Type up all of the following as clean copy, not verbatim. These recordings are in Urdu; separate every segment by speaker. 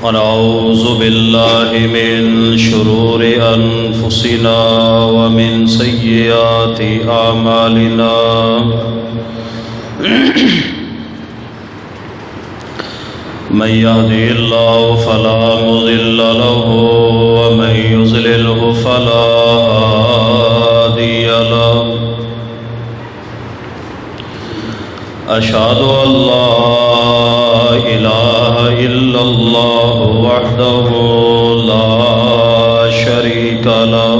Speaker 1: ونعوذ بالله من شرور أنفسنا ومن سيئات أعمالنا من يهده الله فلا مضل له ومن يضلله فلا هادي له أشهد أن لا إله إلا الله وحده لا شريك له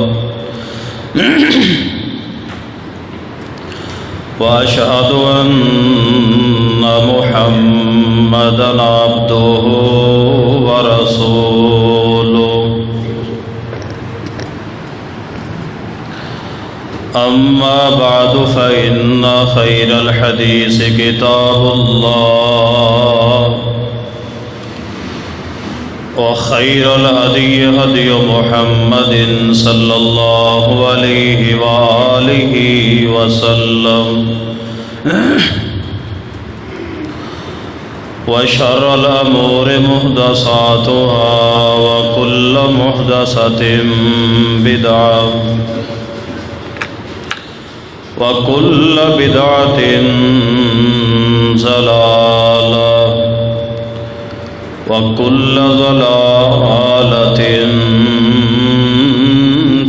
Speaker 1: وأشهد أن محمدًا عبده ورسوله أما بعد فإن خير الحديث كتاب الله وخير الهدي هدي محمد صلى الله عليه وآله وسلم وشر الأمور محدثاتها وكل محدثة بدعة وكل بدعة ضلالة وكل ضلالة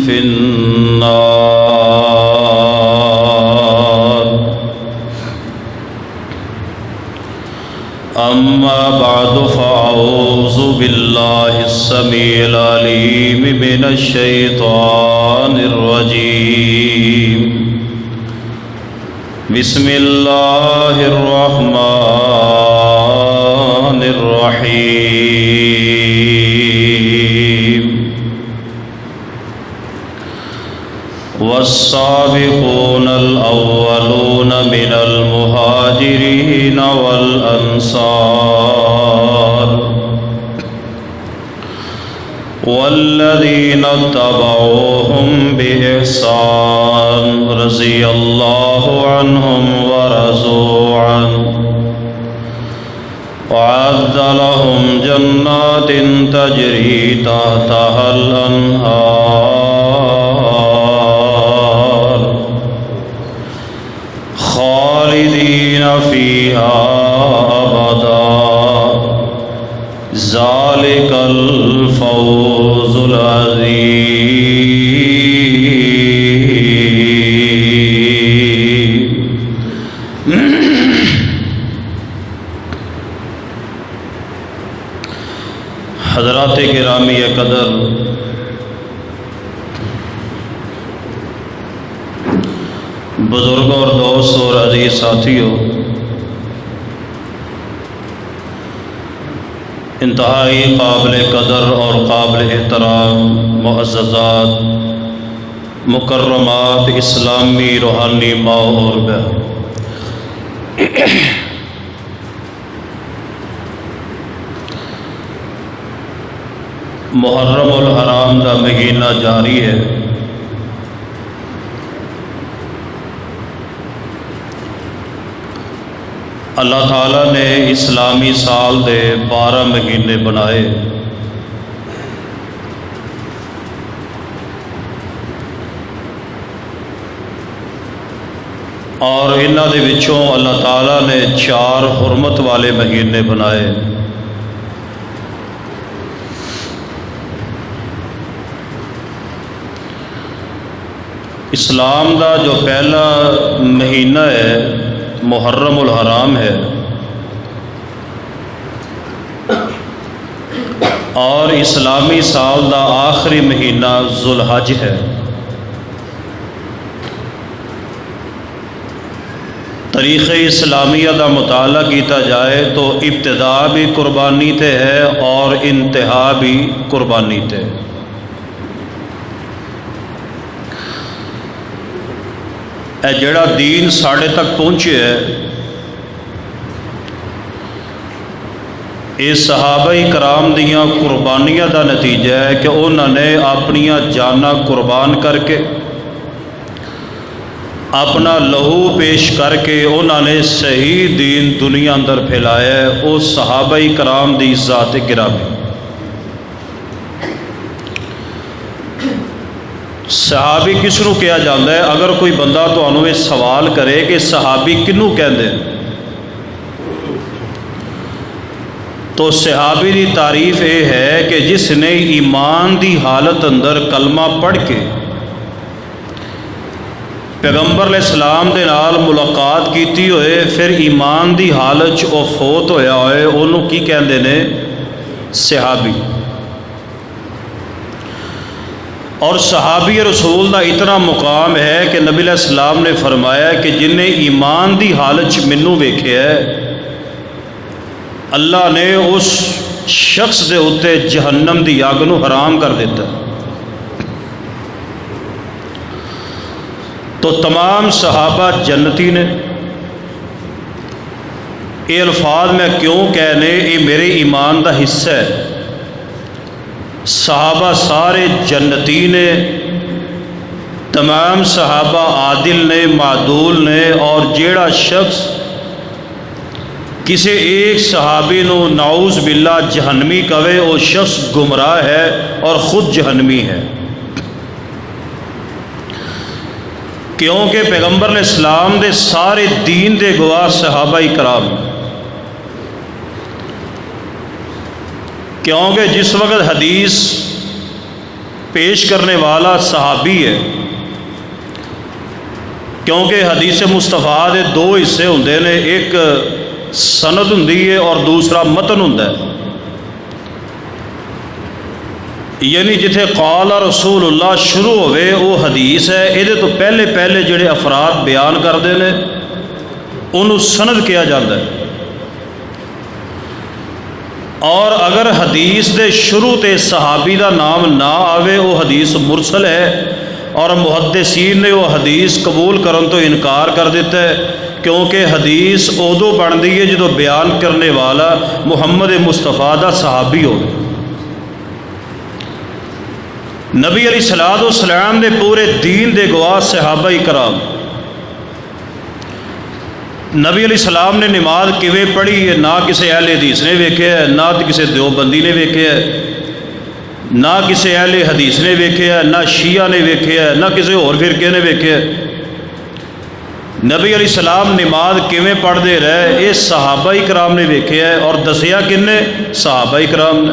Speaker 1: في النار. أما بعد فأعوذ بالله السميع العليم من الشيطان الرجيم. بسم الله الرحمن الرحيم. والسابقون الأولون من المهاجرين والأنصار والذين اتبعوهم بإحسان رضي الله عنهم ورضوا عنه وأعد لهم جنات تجري تحتها الأنهار خالدين فيها أبدا ذلك الفوز العظيم. حضرات گرامی قدر، بزرگوں اور دوست اور عزیز ساتھیوں، انتہائی قابل قدر اور قابل احترام معززات، مکرمات، اسلامی روحانی ماں اور بہن، محرم الحرام کا مہینہ جاری ہے. اللہ تعالیٰ نے اسلامی سال دے 12 مہینے بنائے. اور انہاں دے وچوں اللہ تعالیٰ نے 4 حرمت والے مہینے بنائے. اسلام دا جو پہلا مہینہ ہے محرم الحرام ہے، اور اسلامی سال دا آخری مہینہ ذوالحج ہے. تاریخ اسلامیہ دا مطالعہ کیتا جائے تو ابتدا بھی قربانی تے ہے اور انتہا بھی قربانی تے. اے جڑا دین ساڑھے تک پہنچے ہے، یہ صحابہ کرام دیاں قربانیاں دا نتیجہ ہے کہ انہوں نے اپنیاں جاناں قربان کر کے، اپنا لہو پیش کر کے انہوں نے صحیح دین دنیا اندر پھیلایا ہے. وہ صحابہ کرام دی ذات گرامی. صحابی کس نو کہا جاتا ہے؟ اگر کوئی بندہ تمہیں یہ سوال کرے کہ صحابی کنوں کہندے تو صحابی دی تعریف یہ ہے کہ جس نے ایمان دی حالت اندر کلمہ پڑھ کے پیغمبر علیہ السلام دے نال ملاقات کیتی ہوئے پھر ایمان دی حالت چ او فوت ہویا ہوئے انہوں کی کہندے نے؟ صحابی۔ اور صحابی رسول دا اتنا مقام ہے کہ نبی علیہ السلام نے فرمایا کہ جن نے ایمان دی حالت چ مینوں ویکھیا ہے اللہ نے اس شخص دے اتے جہنم دی اگ نو حرام کر دیتا۔ تو تمام صحابہ جنتی نے۔ یہ الفاظ میں کیوں کہنے؟ یہ میرے ایمان دا حصہ ہے۔ صحابہ سارے جنتی نے، تمام صحابہ عادل نے، معدول نے، اور جیڑا شخص کسی ایک صحابی نو نعوذ باللہ جہنمی کہے وہ شخص گمراہ ہے اور خود جہنمی ہے، کیونکہ پیغمبر علیہ السلام دے سارے دین دے گواہ صحابہ کرام، کیونکہ جس وقت حدیث پیش کرنے والا صحابی ہے، کیونکہ حدیث مصطفیٰ دے دو حصے ہوندے نے، ایک سند ہوندی ہے اور دوسرا متن ہوندا ہے۔ یعنی جتھے قال رسول اللہ شروع ہوئے وہ حدیث ہے، یہ تو پہلے پہلے جڑے افراد بیان کرتے ہیں انہوں سند کیا جاتا ہے۔ اور اگر حدیث دے شروع تے صحابی دا نام نہ آوے وہ حدیث مرسل ہے، اور محدثین نے وہ حدیث قبول کرن تو انکار کر دیتا ہے، کیونکہ حدیث ادو بنتی ہے جدو بیان کرنے والا محمد مصطفیٰ دا صحابی ہو۔ نبی علیہ الصلوۃ والسلام دے پورے دین دے گواہ صحابہ کرام۔ نبی علیہ السلام نے نماز کیویں پڑھی ہے نہ کسی اہل حدیث نے ویکھیا ہے، نہ کسی دیوبندی نے ویکھیا ہے، نہ کسی اہل حدیث نے ویکھیا ہے، نہ شیعہ نے ویکھیا ہے، نہ کسی اور فرقے نے ویکھیا ہے۔ نبی علیہ السلام نماز کیویں پڑھتے رہے یہ صحابہ کرام نے ویکھیا ہے، اور دسیا کنے؟ صحابہ کرام نے۔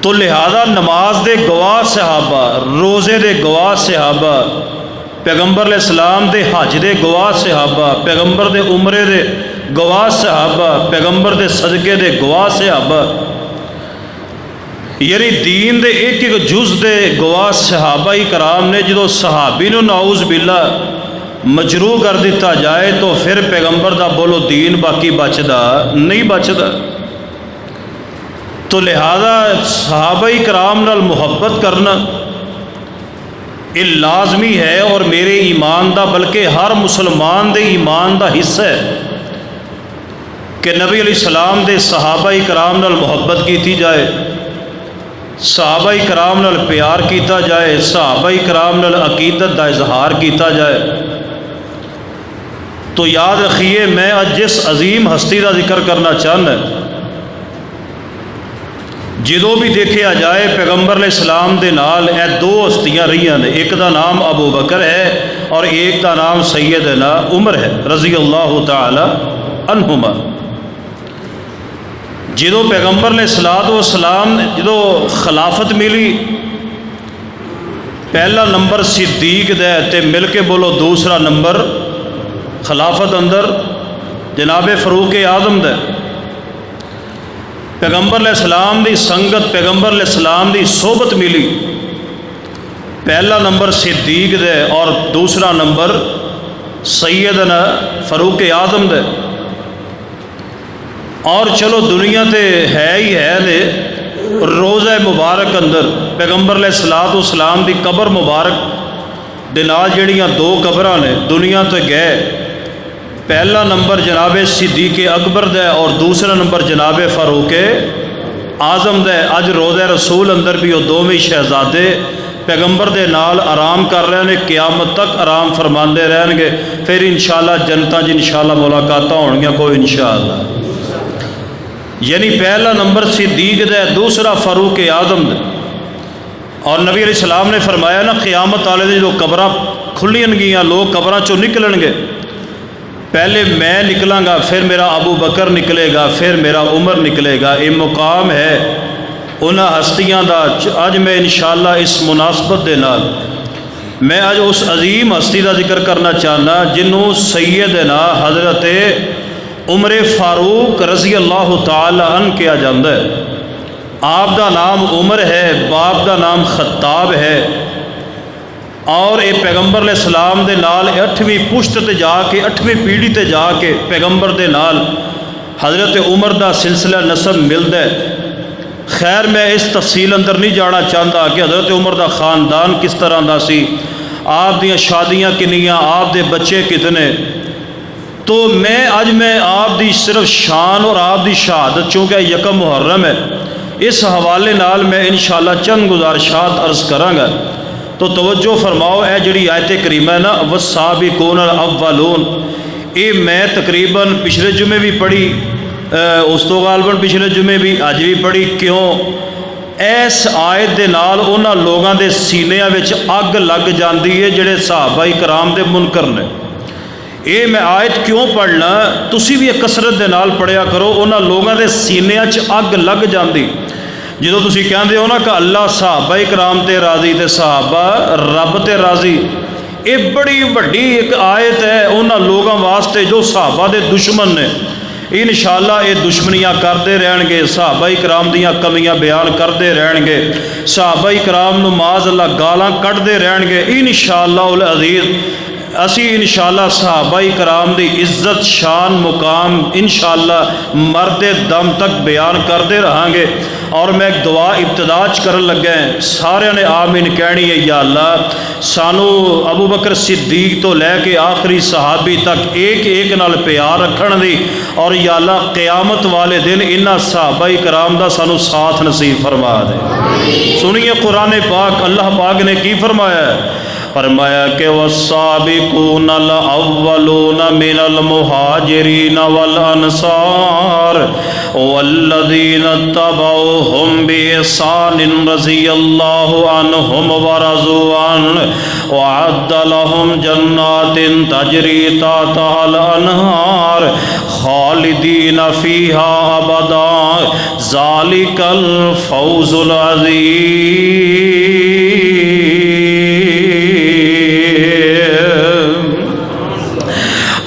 Speaker 1: تو لہذا نماز دے گواہ صحابہ، روزے دے گواہ صحابہ، پیغمبر علیہ السلام دے حج دے گواہ صحابہ، پیغمبر دے عمرے دے گواہ صحابہ، پیغمبر دے صدقے دے گواہ صحابہ، یعنی دین دے ایک ایک جز دے گواہ صحابہ کرام نے۔ جدو صحابی نو نعوذ باللہ مجروح کر دیتا جائے تو پھر پیغمبر دا بولو دین باقی بچدا نہیں بچدا۔ تو لہذا صحابہ کرام نال محبت کرنا یہ لازمی ہے، اور میرے ایمان دا بلکہ ہر مسلمان دے ایمان دا حصہ ہے کہ نبی علیہ السلام دے صحابہ کرام نال محبت کیتی جائے، صحابہ کرام نال پیار کیتا جائے، صحابہ کرام نال عقیدت دا اظہار کیتا جائے۔ تو یاد رکھیے میں اج جس عظیم ہستی دا ذکر کرنا چاہنا جدو بھی دیکھا جائے پیغمبر علیہ السلام دے نال اے دو ہستیاں رہیاں نے، ایک دا نام ابو بکر ہے اور ایک دا نام سیدنا عمر ہے رضی اللہ تعالی عنہما۔ جدو پیغمبر علیہ الصلوۃ والسلام جدو خلافت ملی، پہلا نمبر صدیق دے تے مل کے بولو دوسرا نمبر خلافت اندر جناب فاروق اعظم دے۔ پیغمبر علیہ السلام دی سنگت، پیغمبر علیہ السلام دی صحبت ملی، پہلا نمبر صدیق دے اور دوسرا نمبر سیدنا فاروق اعظم دے۔ اور چلو دنیا تے ہے ہی ہے نے، روزہ مبارک اندر پیغمبر علیہ الصلوۃ والسلام دی قبر مبارک دے نال جڑیاں دو قبراں نے دنیا تے گئے، پہلا نمبر جناب صدیق اکبر دے اور دوسرا نمبر جناب فاروق اعظم دے۔ اج روزہ رسول اندر بھی وہ دوویں شہزادے پیغمبر دے نال آرام کر رہے ہیں، قیامت تک آرام فرماندے رہن گے، پھر انشاءاللہ جنتاں جی انشاءاللہ ملاقاتاں ہونگیاں کوئی انشاءاللہ۔ یعنی پہلا نمبر صدیق دے، دوسرا فاروق اعظم دے۔ اور نبی علیہ السلام نے فرمایا نا قیامت والے دن جو قبراں کھلین گیاں لوگ قبراں چوں نکلن گے، پہلے میں نکلاں گا، پھر میرا ابو بکر نکلے گا، پھر میرا عمر نکلے گا۔ یہ مقام ہے انہاں ہستیاں دا۔ اج میں انشاءاللہ اس مناسبت دے نال میں اج اس عظیم ہستی دا ذکر کرنا چاہنا جنہوں سیدنا حضرت عمر فاروق رضی اللہ تعالی عنہ کیا جاندہ ہے۔ آپ دا نام عمر ہے، باپ دا نام خطاب ہے، اور یہ پیغمبر علیہ السلام دے نال 8ویں پشت تے جا کے 8ویں پیڑھی تے جا کے پیغمبر دے نال حضرت عمر دا سلسلہ نسب ملدا ہے۔ خیر میں اس تفصیل اندر نہیں جانا چاہتا کہ حضرت عمر دا خاندان کس طرح دا سی، آپ دیاں شادیاں کنیاں، آپ دے بچے کتنے، تو میں آپ دی صرف شان اور آپ دی شہادت چونکہ یکم محرم ہے اس حوالے نال میں انشاءاللہ چند گزارشات عرض کراں گا۔ تو توجہ فرماؤ، اے جڑی آیت کریمہ ہے نا والسابقون الاولون، یہ میں تقریباً پچھلے جمعے بھی پڑھی، اس تو غالباً پچھلے جمعے بھی اج بھی پڑھی۔ کیوں؟ اس آیت دے نال انہاں لوگاں دے سینیاں وچ اگ لگ جاندی ہے جڑے صحابہ کرام دے منکر نے۔ یہ میں آیت کیوں پڑھنا، تسی بھی کثرت دے نال پڑھیا کرو، انہاں لوگاں دے سینیاں چ اگ لگ جاندی جدو تسی کہندے ہو نا کہ اللہ صحابہ کرام تے راضی تے صحابہ رب تے راضی۔ یہ بڑی وڈی ایک آیت ہے انہاں لوگاں واسطے جو صحابہ دے دشمن نے۔ انشاءاللہ یہ دشمنیاں کرتے رہن گے، صحابہ کرام دیاں کمیاں بیان کرتے رہن گے، صحابہ کرام نو معاذ اللہ گالاں کڈتے رہن گے۔ انشاءاللہ العزیز اسی انشاءاللہ صحابہ کرام دی عزت شان مقام انشاءاللہ مرد دم تک بیان کرتے رہاں گے۔ اور میں ایک دعا ابتدا کرن لگا ہے، سارے نے آمین کہنی ہے۔ یا اللہ سانو ابو بکر صدیق تو لے کے آخری صحابی تک ایک ایک نال پیار رکھن دی، اور یا اللہ قیامت والے دن انہاں صحابہ کرام دا سانو ساتھ نصیب فرما دے۔ سنیے قرآن پاک، اللہ پاک نے کی فرمایا ہے؟ فرمایا کہ والسابقون الاولون من المہاجرین والانصار والذین اتبعوہم بإحسان رضی اللہ عنہم ورضوا عنہ وأعد لهم جنات تجری تحتها الانہار خالدین فیہا ابدا ذالک الفوز العظیم۔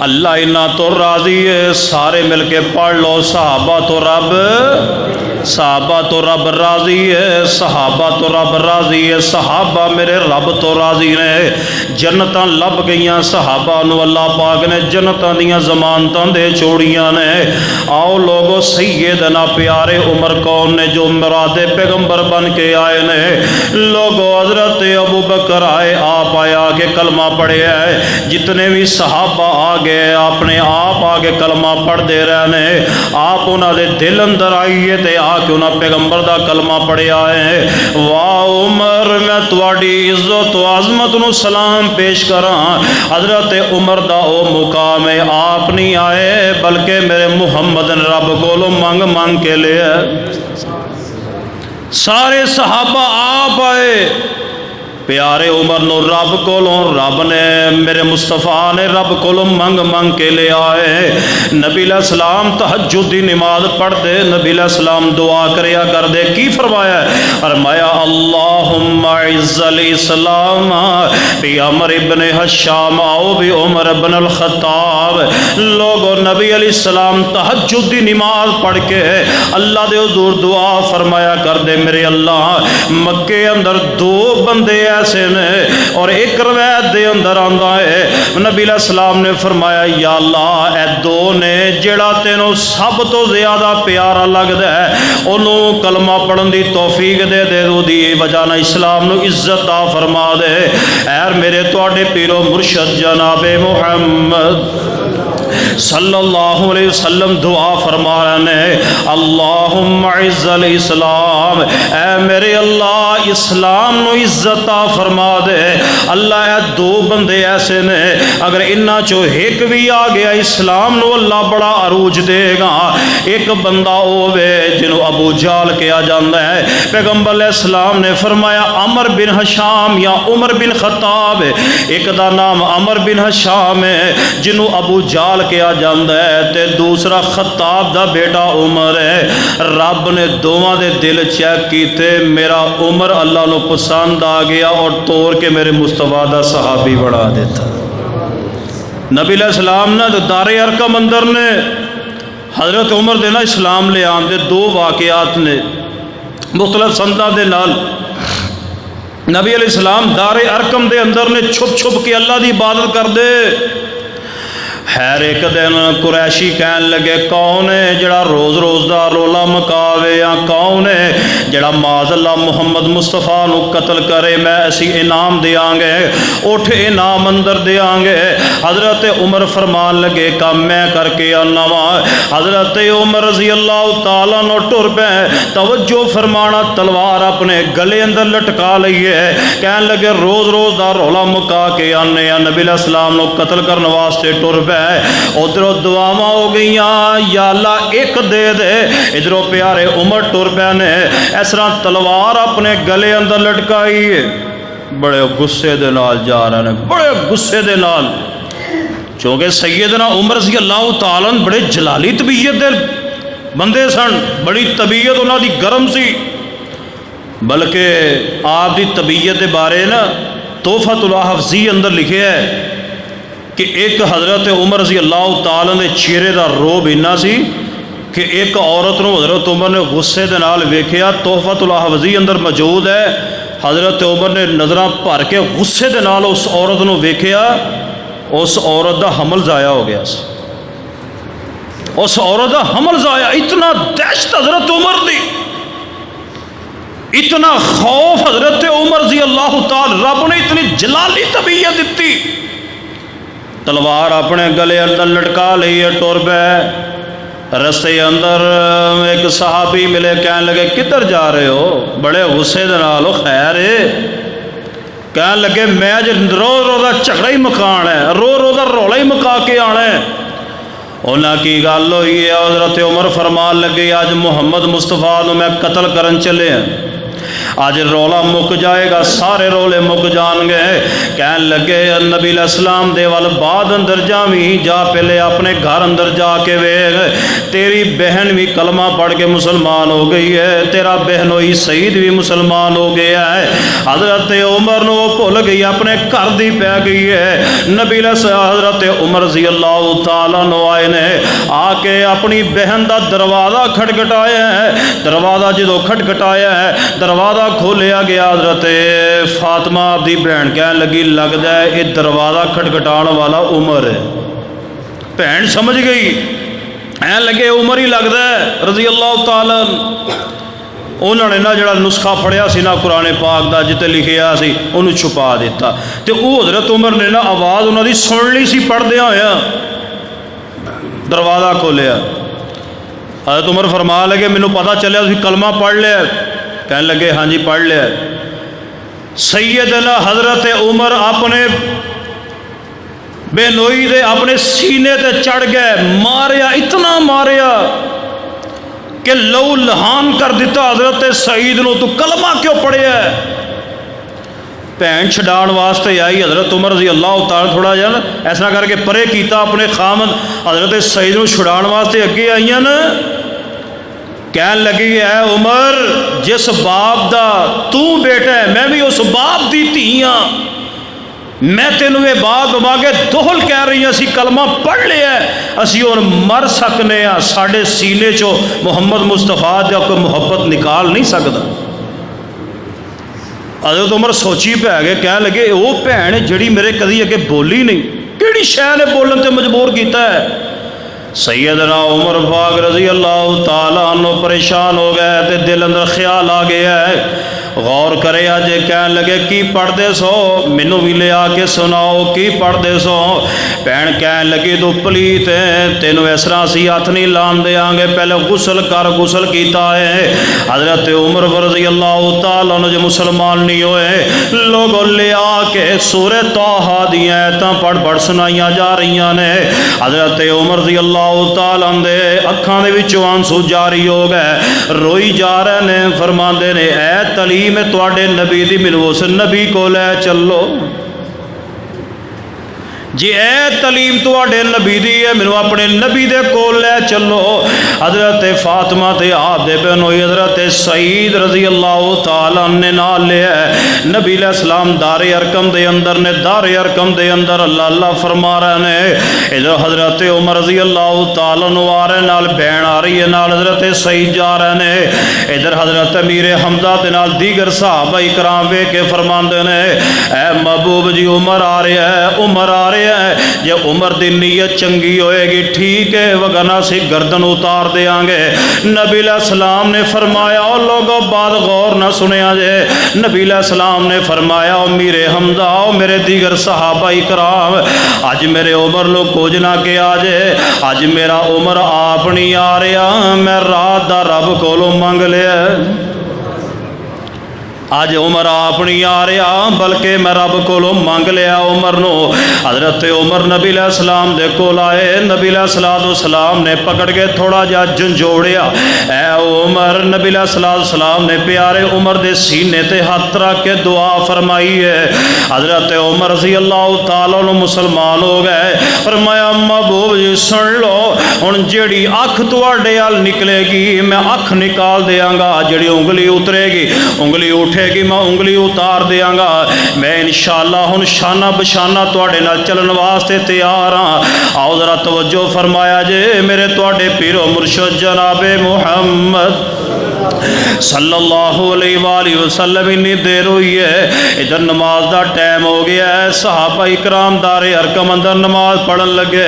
Speaker 1: اللہ انہاں تو راضی ہے، سارے مل کے پڑھ لو، صحابہ تو رب راضی ہے، صحابہ تو رب راضی ہے، صحابہ میرے رب تو راضی نے۔ جنتاں لب گئیاں صحابہ نو، اللہ پاک نے جنتاں دیاں ضمانتاں دے چھوڑیاں نے۔ آؤ لوگو سیدنا پیارے عمر کون نے جو مراد پیغمبر بن کے آئے نے؟ لوگو حضرت ابو بکر آئے، آپ آیا کہ کلمہ پڑھے آئے، جتنے بھی صحابہ آگے اپنے آپ آگے کلمہ پڑھ دے رہنے، آپ انہاں دے دل اندر آئیے تے کہ انہاں پیغمبر دا کلمہ پڑھے آئے۔ واہ عمر میں تواڈی عزت و عظمت نو سلام پیش کراں، حضرت عمر دا او مقام ہے، آپ نہیں آئے بلکہ میرے محمد نے رب کولوں منگ منگ کے لے سارے صحابہ آپ آئے، پیارے عمر نو رب کولوں رب نے میرے مصطفیٰ نے رب کولوں منگ منگ کے لے آئے۔ نبی علیہ السلام تہجد دی نماز پڑھ دے، نبی علیہ السلام دعا کریا کر دے، کی فرمایا ہے؟ فرمایا اللہم اعز الاسلام بی عمر ابن حشام او بی عمر ابن الخطاب۔ لوگو نبی علیہ السلام تہجد دی نماز پڑھ کے اللہ دے حضور دعا فرمایا کر دے، میرے اللہ مکے اندر دو بندے ایسے نے، اور ایک روایت دے اندر آندا ہے نبی علیہ السلام نے فرمایا یا اللہ اے دو نے جڑا تینوں سب تو زیادہ پیارا لگدا ہے انہوں کلمہ پڑھن دی توفیق دے دے، دو دی وجہ نہ اسلام نو عزت عطا فرما دے۔ اے میرے تواڈے پیرو مرشد جناب محمد صلی اللہ علیہ وسلم دعا فرما رہے ہیں اللہم اعز الاسلام، اے میرے اللہ اسلام نو عزت عطا فرما دے۔ اللہ اے دو بندے ایسے نے اگر انہاں چو ایک بھی آ گیا اسلام نو اللہ بڑا عروج دے گا۔ ایک بندہ ہووے جنہوں ابو جال کیا جاتا ہے۔ پیغمبر علیہ السلام نے فرمایا عمر بن ہشام یا عمر بن خطاب، ایک دا نام عمر بن ہشام ہے جنہوں ابو جال کیا جاتا ہے، تے دوسرا خطاب دا بیٹا عمر ہے۔ رب نے دونوں دے دل چیک کیتے، میرا عمر اللہ نو پسند آ گیا اور توڑ کے میرے مصطفیٰ دا صحابی بڑھا دیتا۔ نبی علیہ السلام نے دار ارقم اندر نے حضرت عمر دے نا اسلام لے آندے دو واقعات نے مختلف سنداں دے نال۔ نبی علیہ السلام دار ارقم دے اندر نے چھپ چھپ کے اللہ دی عبادت کر دے۔ خیر ایک دن قریشی کہن لگے کون ہے جڑا روز روز دا رولا مکاوے، یا کون ہے جڑا معاذ اللہ محمد مصطفیٰ نو قتل کرے، میں اسی انعام دیاں گے، اٹھ انعام اندر دیاں گے۔ حضرت عمر فرمان لگے کام میں کر کے آنا وا۔ حضرت عمر رضی اللہ تعالیٰ نو ٹر پہ توجہ فرمانا، تلوار اپنے گلے اندر لٹکا لئیے، کہن لگے روز روز دا رولا مکا کے آنے یا نبی علیہ السلام نو قتل کرنے واسطے ٹر پہ۔ ادھروں دعاواں ہو گئیاں یا اللہ ایک دے دے، ادھروں پیارے عمر ٹر پہ نے اس طرح تلوار اپنے گلے اندر لٹکائی ہے، بڑے غصے دے نال جا رہے ہیں، بڑے غصے دے نال، چونکہ سیدنا عمر رضی اللہ تعالیٰ بڑے جلالی طبیعت دے بندے سن، بڑی طبیعت انہاں دی گرم سی، بلکہ آپ دی طبیعت دے بارے نا تحفۃ الحفظی اندر لکھے ہے کہ ایک حضرت عمر رضی اللہ تعالیٰ نے چہرے دا روب اتنا سی کہ ایک عورت نو حضرت عمر نے غصے دے نال ویکھیا، تحفۃ الحفظی اندر موجود ہے، حضرت عمر نے نظراں بھر کے غصے دے نال اس عورت نو ویکھیا، اس عورت دا حمل ضائع ہو گیا سی، اس عورت دا حمل ضائع، اتنا دہشت حضرت عمر دی، اتنا خوف حضرت عمر رضی اللہ تعالی، رب نے اتنی جلالی طبیعت دیتی، تلوار اپنے گلے اندر لٹکا لئیے ٹور پہ۔ رستے اندر ایک صحابی ملے، کہنے لگے کدھر جا رہے ہو؟ بڑے غصے دے نال، خیر ہے، کہنے لگے میں جو رو رو دا جھگڑا ہی مکان ہے، رو رو دا رولا ہی مکا کے آنا ہے۔ انہاں کی گل ہوئی ہے، حضرت عمر فرمان لگے آج محمد مصطفیٰ نو میں قتل کرن چلے ہیں، آج رولا مک جائے گا، سارے رولے مک جان گے۔ کہن لگے نبی علیہ السلام دے وال بعد اندر جاویں، جا پہلے اپنے گھر اندر جا کے ویکھ، تیری بہن بھی کلمہ پڑھ کے مسلمان ہو گئی ہے، تیرا بہنوئی سعید بھی مسلمان ہو گیا ہے۔ حضرت عمر نو بھول گئی، اپنے گھر دی پہ گئی ہے۔ نبی علیہ حضرت عمر رضی اللہ تعالیٰ نو آئے نے، آ کے اپنی بہن دا دروازہ کھٹکھٹایا ہے، دروازہ جدو کھٹکھٹایا ہے دروازہ کھولیا گیا، حضرت فاطمہ دی بہن کہنے لگی لگتا ہے یہ دروازہ کھٹکھٹان والا عمر ہے۔ بہن سمجھ گئی، این لگے عمر ہی لگتا ہے رضی اللہ تعالیٰ۔ انہوں نے نا جڑا نسخہ پڑھیا سی نا قرآن پاک دا جتے لکھیا سی انہوں چھپا دیتا، تے او حضرت عمر نے نا آواز انہوں دی سن لی سی پڑھ دیا ہویا، دروازہ کھولیا۔ حضرت عمر فرما لگے مینوں پتہ چلیا تسی کلمہ پڑھ لیا؟ کہنے لگے ہاں جی پڑھ لیا۔ سیدنا حضرت عمر اپنے بے نوئی دے اپنے سینے تے چڑھ گئے، ماریا، اتنا ماریا کہ لو لہان کر دیتا حضرت سعید نو، تو کلمہ کیوں پڑھیا ہے؟ بہن چھڈان واسطے آئی، حضرت عمر رضی اللہ تعالیٰ تھوڑا جا ایسا کر کے پرے کیتا اپنے خامد، حضرت سعید نو چھڈان واسطے اگے آئیاں نا، کہن لگی ہے عمر جس باپ دا تو بیٹا ہے میں بھی اس باپ دی دھی ہاں، میں تینوں یہ بات بما کے دوہل کہہ رہی ہیں، اسی کلمہ پڑھ لیا ہے، اسی ہن مر سکنے ہاں، ساڈے سینے چو محمد مصطفیٰ دا کوئی محبت نکال نہیں سکتا۔ حضرت عمر سوچی پہ گئے، کہنے لگے وہ بھن جڑی میرے کدی اگے بولی نہیں، کیڑی شے نے بولن تے مجبور کیتا ہے؟ سیدنا عمر پاک رضی اللہ تعالیٰ عنہ پریشان ہو گئے تے دل اندر خیال آ گیا ہے، غور کرے جے کہن لگے کی پڑھتے سو مینوں بھی لے آ کے سناؤ کی پڑھتے سو بہن کہن لگی تو پلیت ہے تینوں اس طرح اسی ہاتھ نہیں لان دیاں گے پہلے غسل کر غسل کیتا ہے حضرت عمر رضی اللہ تعالیٰ عنہ جو مسلمان نہیں ہوئے لوگوں لے آ کے سورہ طٰہٰ دی آیتاں پڑھ سنائیاں جا رہیاں نے حضرت عمر رضی اللہ تعالیٰ عنہ دے اکھاں دے وچوں آنسو جاری ہو گئے روئی جا رہے نے فرماندے نے اے تعلیم تواڈے نبی دی مینوں اس نبی کو لے چلو جی اے تعلیم تواڈے نبی دی ہے مینوں اپنے نبی دے کول لے چلو حضرت فاطمہ تے آپ دے بہن ہوئی حضرت سعید رضی اللہ تعالیٰ نے نال لے نبی علیہ السلام دار ارقم دے اندر نے دار ارقم دے اندر اللہ اللہ فرما رہے نے ادھر حضرت عمر رضی اللہ تعالیٰ نو آ رہے نال بہن آ رہی ہے نال حضرت سعید جا رہے نے ادھر حضرت امیر حمزہ تے نال دیگر صحابہ کرام وے کے فرماندے نے اے محبوب جی عمر آ رہا ہے عمر آ رہے جے عمر دی نیت چنگی ہوئے گی ٹھیک ہے وگرنہ سے گردن اتار دیاں گے نبی علیہ السلام نے فرمایا او لوگوں بات غور نہ سنیا جے نبی علیہ السلام نے فرمایا او میرے حمزہ او میرے دیگر صحابہ اکرام آج میرے عمر لو کچھ نہ کیا جے آج میرا عمر آپ نہیں آ رہا میں رات دا رب کولو منگ لیا آج عمر آپ نہیں آ رہا بلکہ میں رب کولو مانگ لیا عمر نو حضرت عمر نبی علیہ السلام دے کول آئے نبی علیہ السلام نے پکڑ کے تھوڑا جا جھنجھوڑیا اے عمر نبی علیہ السلام نے پیارے عمر دے سینے تے ہاتھ رکھ کے دعا فرمائی ہے حضرت عمر رضی اللہ تعالیٰ عنہ مسلمان ہو گئے فرمایا محبوب جی سن لو ہن جیڑی اکھ تواڈے ال نکلے گی میں اکھ نکال دیاں گا جیڑی انگلی اترے گی انگلی اٹھے گی میں انگلی اتار دیاں گا میں انشاءاللہ ہن شانہ بشانہ تواڈے نال چلن واسطے تیار ہاں آؤ ذرا توجہ فرمایا جے میرے تواڈے پیر و مرشد جناب محمد صلی اللہ علیہ وآلہ وسلم اتنی دیر ہوئی ہے ادھر نماز دا ٹائم ہو گیا ہے صحابہ اکرام دار ارقم اندر نماز پڑھن لگے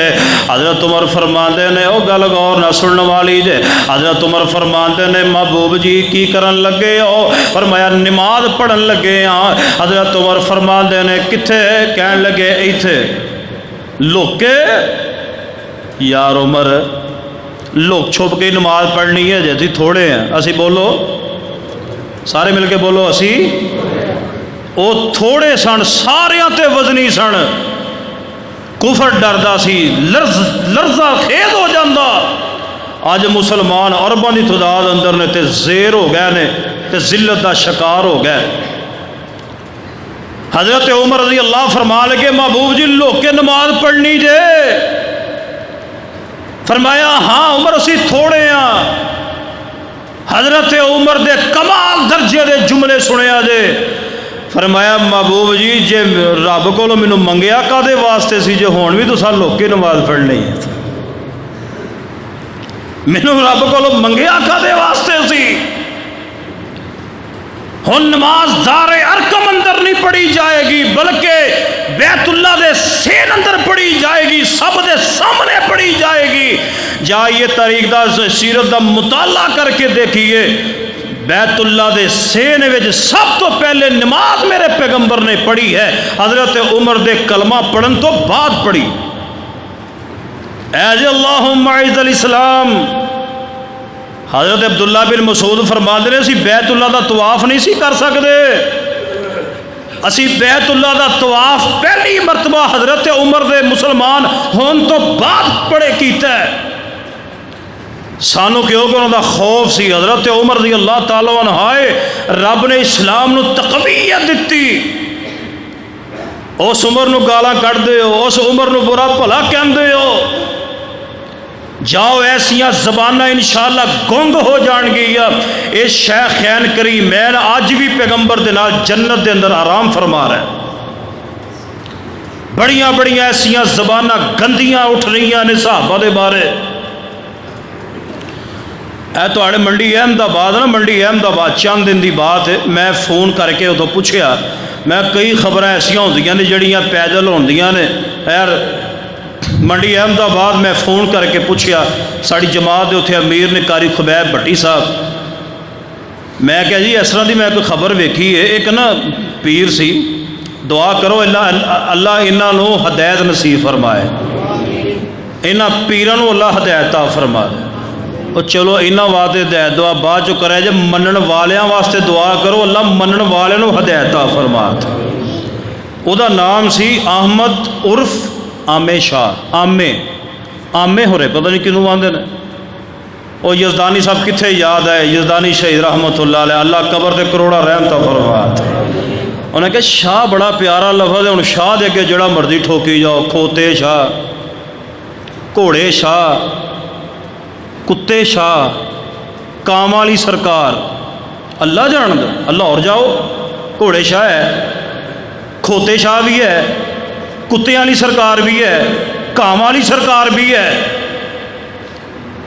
Speaker 1: حضرت عمر فرماندے نے او گل غور نہ سنن والی جے حضرت عمر فرماندے نے محبوب جی کی کرن لگے ہو فرمایا نماز پڑھن لگے ہاں حضرت عمر فرماندے نے کتھے کہن لگے ایتھے لوکے یار عمر لوگ چھپ کے نماز پڑھنی ہے جیسی تھوڑے ہیں اسی بولو سارے مل کے بولو اسی او تھوڑے سن ساریاں تے وزنی سن کفر ڈردا سی لرزہ خیز ہو جاندہ آج مسلمان عرباں دی تعداد اندر نے تے زیر ہو گئے نے تے ذلت دا شکار ہو گئے حضرت عمر رضی اللہ فرما لگے محبوب جی لوگ کے نماز پڑھنی جے فرمایا ہاں عمر اسی تھوڑے ہاں حضرت عمر دے کمال درجے دے جملے سنیا جے فرمایا محبوب جی جے رب کو مینوں منگیا کادے واسطے سی جے ہون بھی تساں لوگ کے نماز پڑھنی ہے مینوں رب کو منگیا کادے واسطے سی ہن نماز دار ارقم اندر نہیں پڑھی جائے گی بلکہ بیت اللہ دے سین اندر پڑھی جائے گی سب دے سامنے پڑھی جائے گی جائیے تاریخ دا سیرت دا مطالعہ کر کے دیکھیے بیت اللہ دے سین وچ سب تو پہلے نماز میرے پیغمبر نے پڑھی ہے حضرت عمر دے کلمہ پڑھن تو بعد پڑھی اے اللہم اعز الاسلام حضرت عبداللہ بن مسعود فرماندے نے اسی بیت اللہ دا طواف نہیں سی کر سکتے اسی بیت اللہ دا طواف پہلی مرتبہ حضرت عمر دے مسلمان ہون تو بعد پڑھے کیتا ہے سانو کیوں کہ انہوں دا خوف سی حضرت عمر رضی اللہ تعالیٰ عنہ آئے رب نے اسلام نو تقویت دیتی اس عمر نو گالاں کٹ دے ہو اس عمر نو برا بھلا کہندے ہو جاؤ ایسیاں زبانہ انشاءاللہ گونگ ہو جان گئی اے شیخ خین کریم میں آج بھی پیغمبر دے نال جنت دے اندر آرام فرما رہا ہے بڑیاں بڑیاں ایسیاں زبانہ گندیاں اٹھ رہیاں نے صحابہ دے بارے اے تو آڑے منڈی احمد آباد نا منڈی احمد آباد چند دن دی بات ہے میں فون کر کے ادھر پوچھیا میں کئی خبریں ایسیاں ہوندیاں نے جڑیاں پیدل ہوندیاں نے یار منڈی احمد آباد میں فون کر کے پوچھیا ساری جماعت دے اتھے امیر نے قاری خبیب بھٹی صاحب میں کہا جی اس طرح کی میں کوئی خبر ویکھی ہے، ایک نا پیر سی، دعا کرو اللہ انہوں ہدایت نصیب فرمائے، انہاں پیراں نوں اللہ ہدایت عطا فرما دے۔ اور چلو انہاں واسطے ہدایت دعا بعد چ کرے جے، منن والیاں واسطے دعا کرو اللہ منن والے نوں ہدایت عطا فرما دے۔ او دا نام سی احمد عرف عامے شاہ، عامے ہو رہے پتہ نہیں کنوں آندے نے۔ اور یزدانی صاحب کتنے یاد ہے، یزدانی شہید رحمت اللہ علیہ، اللہ قبر تے کروڑا رحمت فرما دے۔ انہیں کہا شاہ بڑا پیارا لفظ ہے، ہن شاہ دے کے جڑا مرضی ٹھوکی جاؤ، کھوتے شاہ، گھوڑے شاہ، کتے شاہ، کام والی سرکار، اللہ جان دے، اللہ اور جاؤ، گھوڑے شاہ ہے، کھوتے شاہ بھی ہے، کتے والی سرکار بھی ہے، کام والی سرکار بھی ہے۔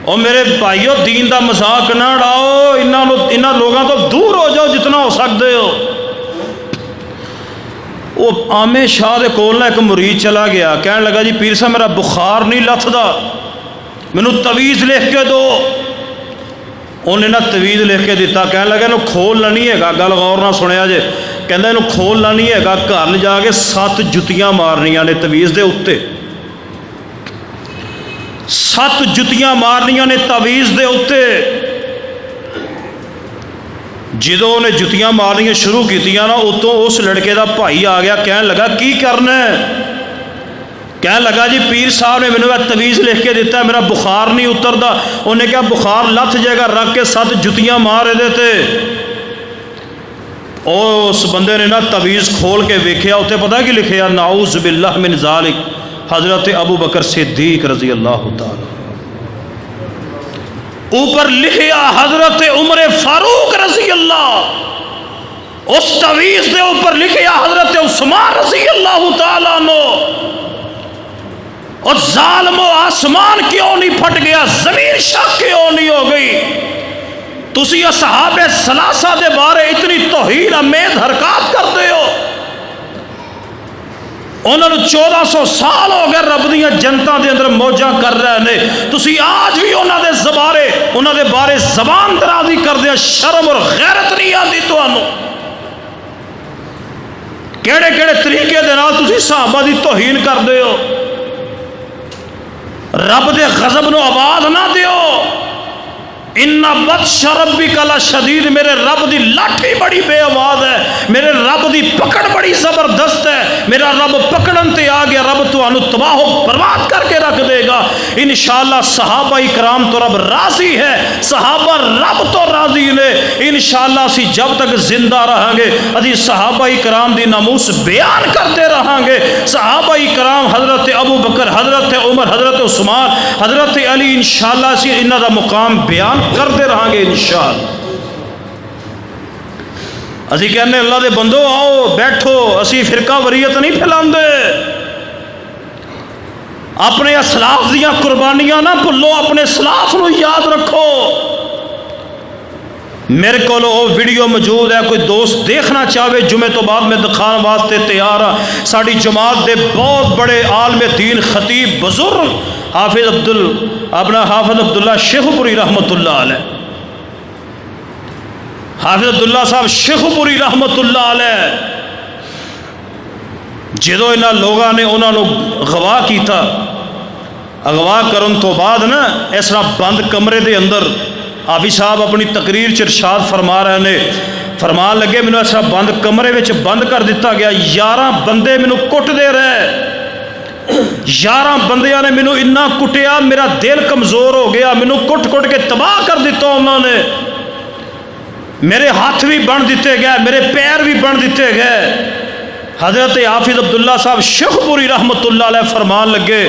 Speaker 1: اور میرے بھائیو دین دا مذاق نہ اڑاؤ، انہاں لوگوں تو دور ہو جاؤ جتنا ہو سکتے ہو۔ وہ عامے شاہ دے کول نہ ایک مرید چلا گیا، کہنے لگا جی پیر صاحب میرا بخار نہیں لتھدا، مینوں تویز لکھ کے دو۔ انہیں نہ تویز لکھ کے دیتا، کہنے لگا انہوں کھولنا نہیں ہے گا، گل غور نہ سنیا جے، کہندا انہوں کھولنا نہیں ہے گا، گھر جا کے 7 جتیاں مارنیاں نے تویز دے اتے، 7 جتیاں مارنیاں نے تویز دے اتے۔ جدوں انہیں جتیاں مارنیاں شروع کیتیاں نا، اتوں اس لڑکے دا بھائی آ گیا، کہنے لگا کی کرنا ہے؟ کہنے لگا جی پیر صاحب نے مینوں تویز لکھ کے دیتا ہے، میرا بخار نہیں اتردا۔ انہیں کہا بخار لتھ جائے گا، رکھ کے 7 جتیاں مار دیتے۔ اس بندے نے نا تویز کھول کے ویکھیا، اتنے پتہ کی لکھیا، نعوذ باللہ من ذالک حضرت ابو بکر صدیق رضی اللہ تعالی، اوپر لکھیا حضرت عمر فاروق رضی اللہ، اس تویز دے اوپر لکھیا حضرت عثمان رضی اللہ تعالیٰ عنہ۔ اور ظالم و آسمان کیوں نہیں پھٹ گیا، زمین شک کیوں نہیں ہو گئی؟ تسی اصحاب ثلاثہ دے بارے اتنی توہین آمیز حرکات کرتے ہو، انہوں نے 1400 سال ہو گئے رب دیاں جنتاں دے اندر موجاں کر رہے نے، تسی آج بھی انہوں دے بارے زبان درازی کر دیا، شرم اور غیرت نہیں آتی تانوں؟ کیڑے کیڑے طریقے دے نال تسی صحابہ دی توہین کر دے ہو؟ رب دے غضب نو آواز نہ دیو، ان بطش ربک لشدید، میرے رب دی لاٹھی بڑی بے آواز ہے، میرے رب دی پکڑ بڑی زبردست ہے، میرا رب پکڑن تے آ گیا، رب تانوں تباہ و برباد کر کے رکھ دے گا انشاءاللہ۔ صحابہ اکرام تو رب راضی ہے، صحابہ رب تو راضی نے انشاءاللہ۔ اسی جب تک زندہ رہاں گے ادھی صحابہ اکرام دی ناموس بیان کرتے رہاں گے۔ صحابہ اکرام حضرت ابو بکر، حضرت عمر، حضرت عثمان، حضرت علی، انشاءاللہ اسی انہاں دا مقام بیان کرتے رہاں گے انشاءاللہ۔ اسی کہنے اللہ دے بندو آؤ بیٹھو، اسی فرقہ وریت نہیں پھیلاندے، اپنے اسلاف دیاں قربانیاں نہ بھلو، اپنے اسلاف نو یاد رکھو۔ میرے کو ویڈیو موجود ہے، کوئی دوست دیکھنا چاہے جمعے تو بعد میں دکھان واسطے تیار ہاں۔ ساری جماعت دے بہت بڑے عالم دین خطیب بزرگ حافظ عبداللہ شیخ پوری رحمت اللہ علیہ، حافظ عبداللہ صاحب شیخ پوری رحمت اللہ علیہ، جدو انہاں لوگاں نے انہاں نو اغوا کیتا، اغوا کرن تو بعد نا اس طرح بند کمرے دے اندر حافظ صاحب اپنی تقریر چ ارشاد فرما رہے نے، فرمان لگے مینوں اس طرح بند کمرے وچ بند کر دیتا گیا، 11 بندے مینوں کٹ دے رہے، 11 بندیاں نے مینوں اتنا کٹیا، میرا دل کمزور ہو گیا، مینوں کٹ کٹ کے تباہ کر دیتا انہوں نے، میرے ہاتھ بھی بن دیتے گئے، میرے پیر بھی بن دیتے گئے۔ حضرت حافظ عبداللہ صاحب شیخ پوری رحمت اللہ علیہ فرمان لگے،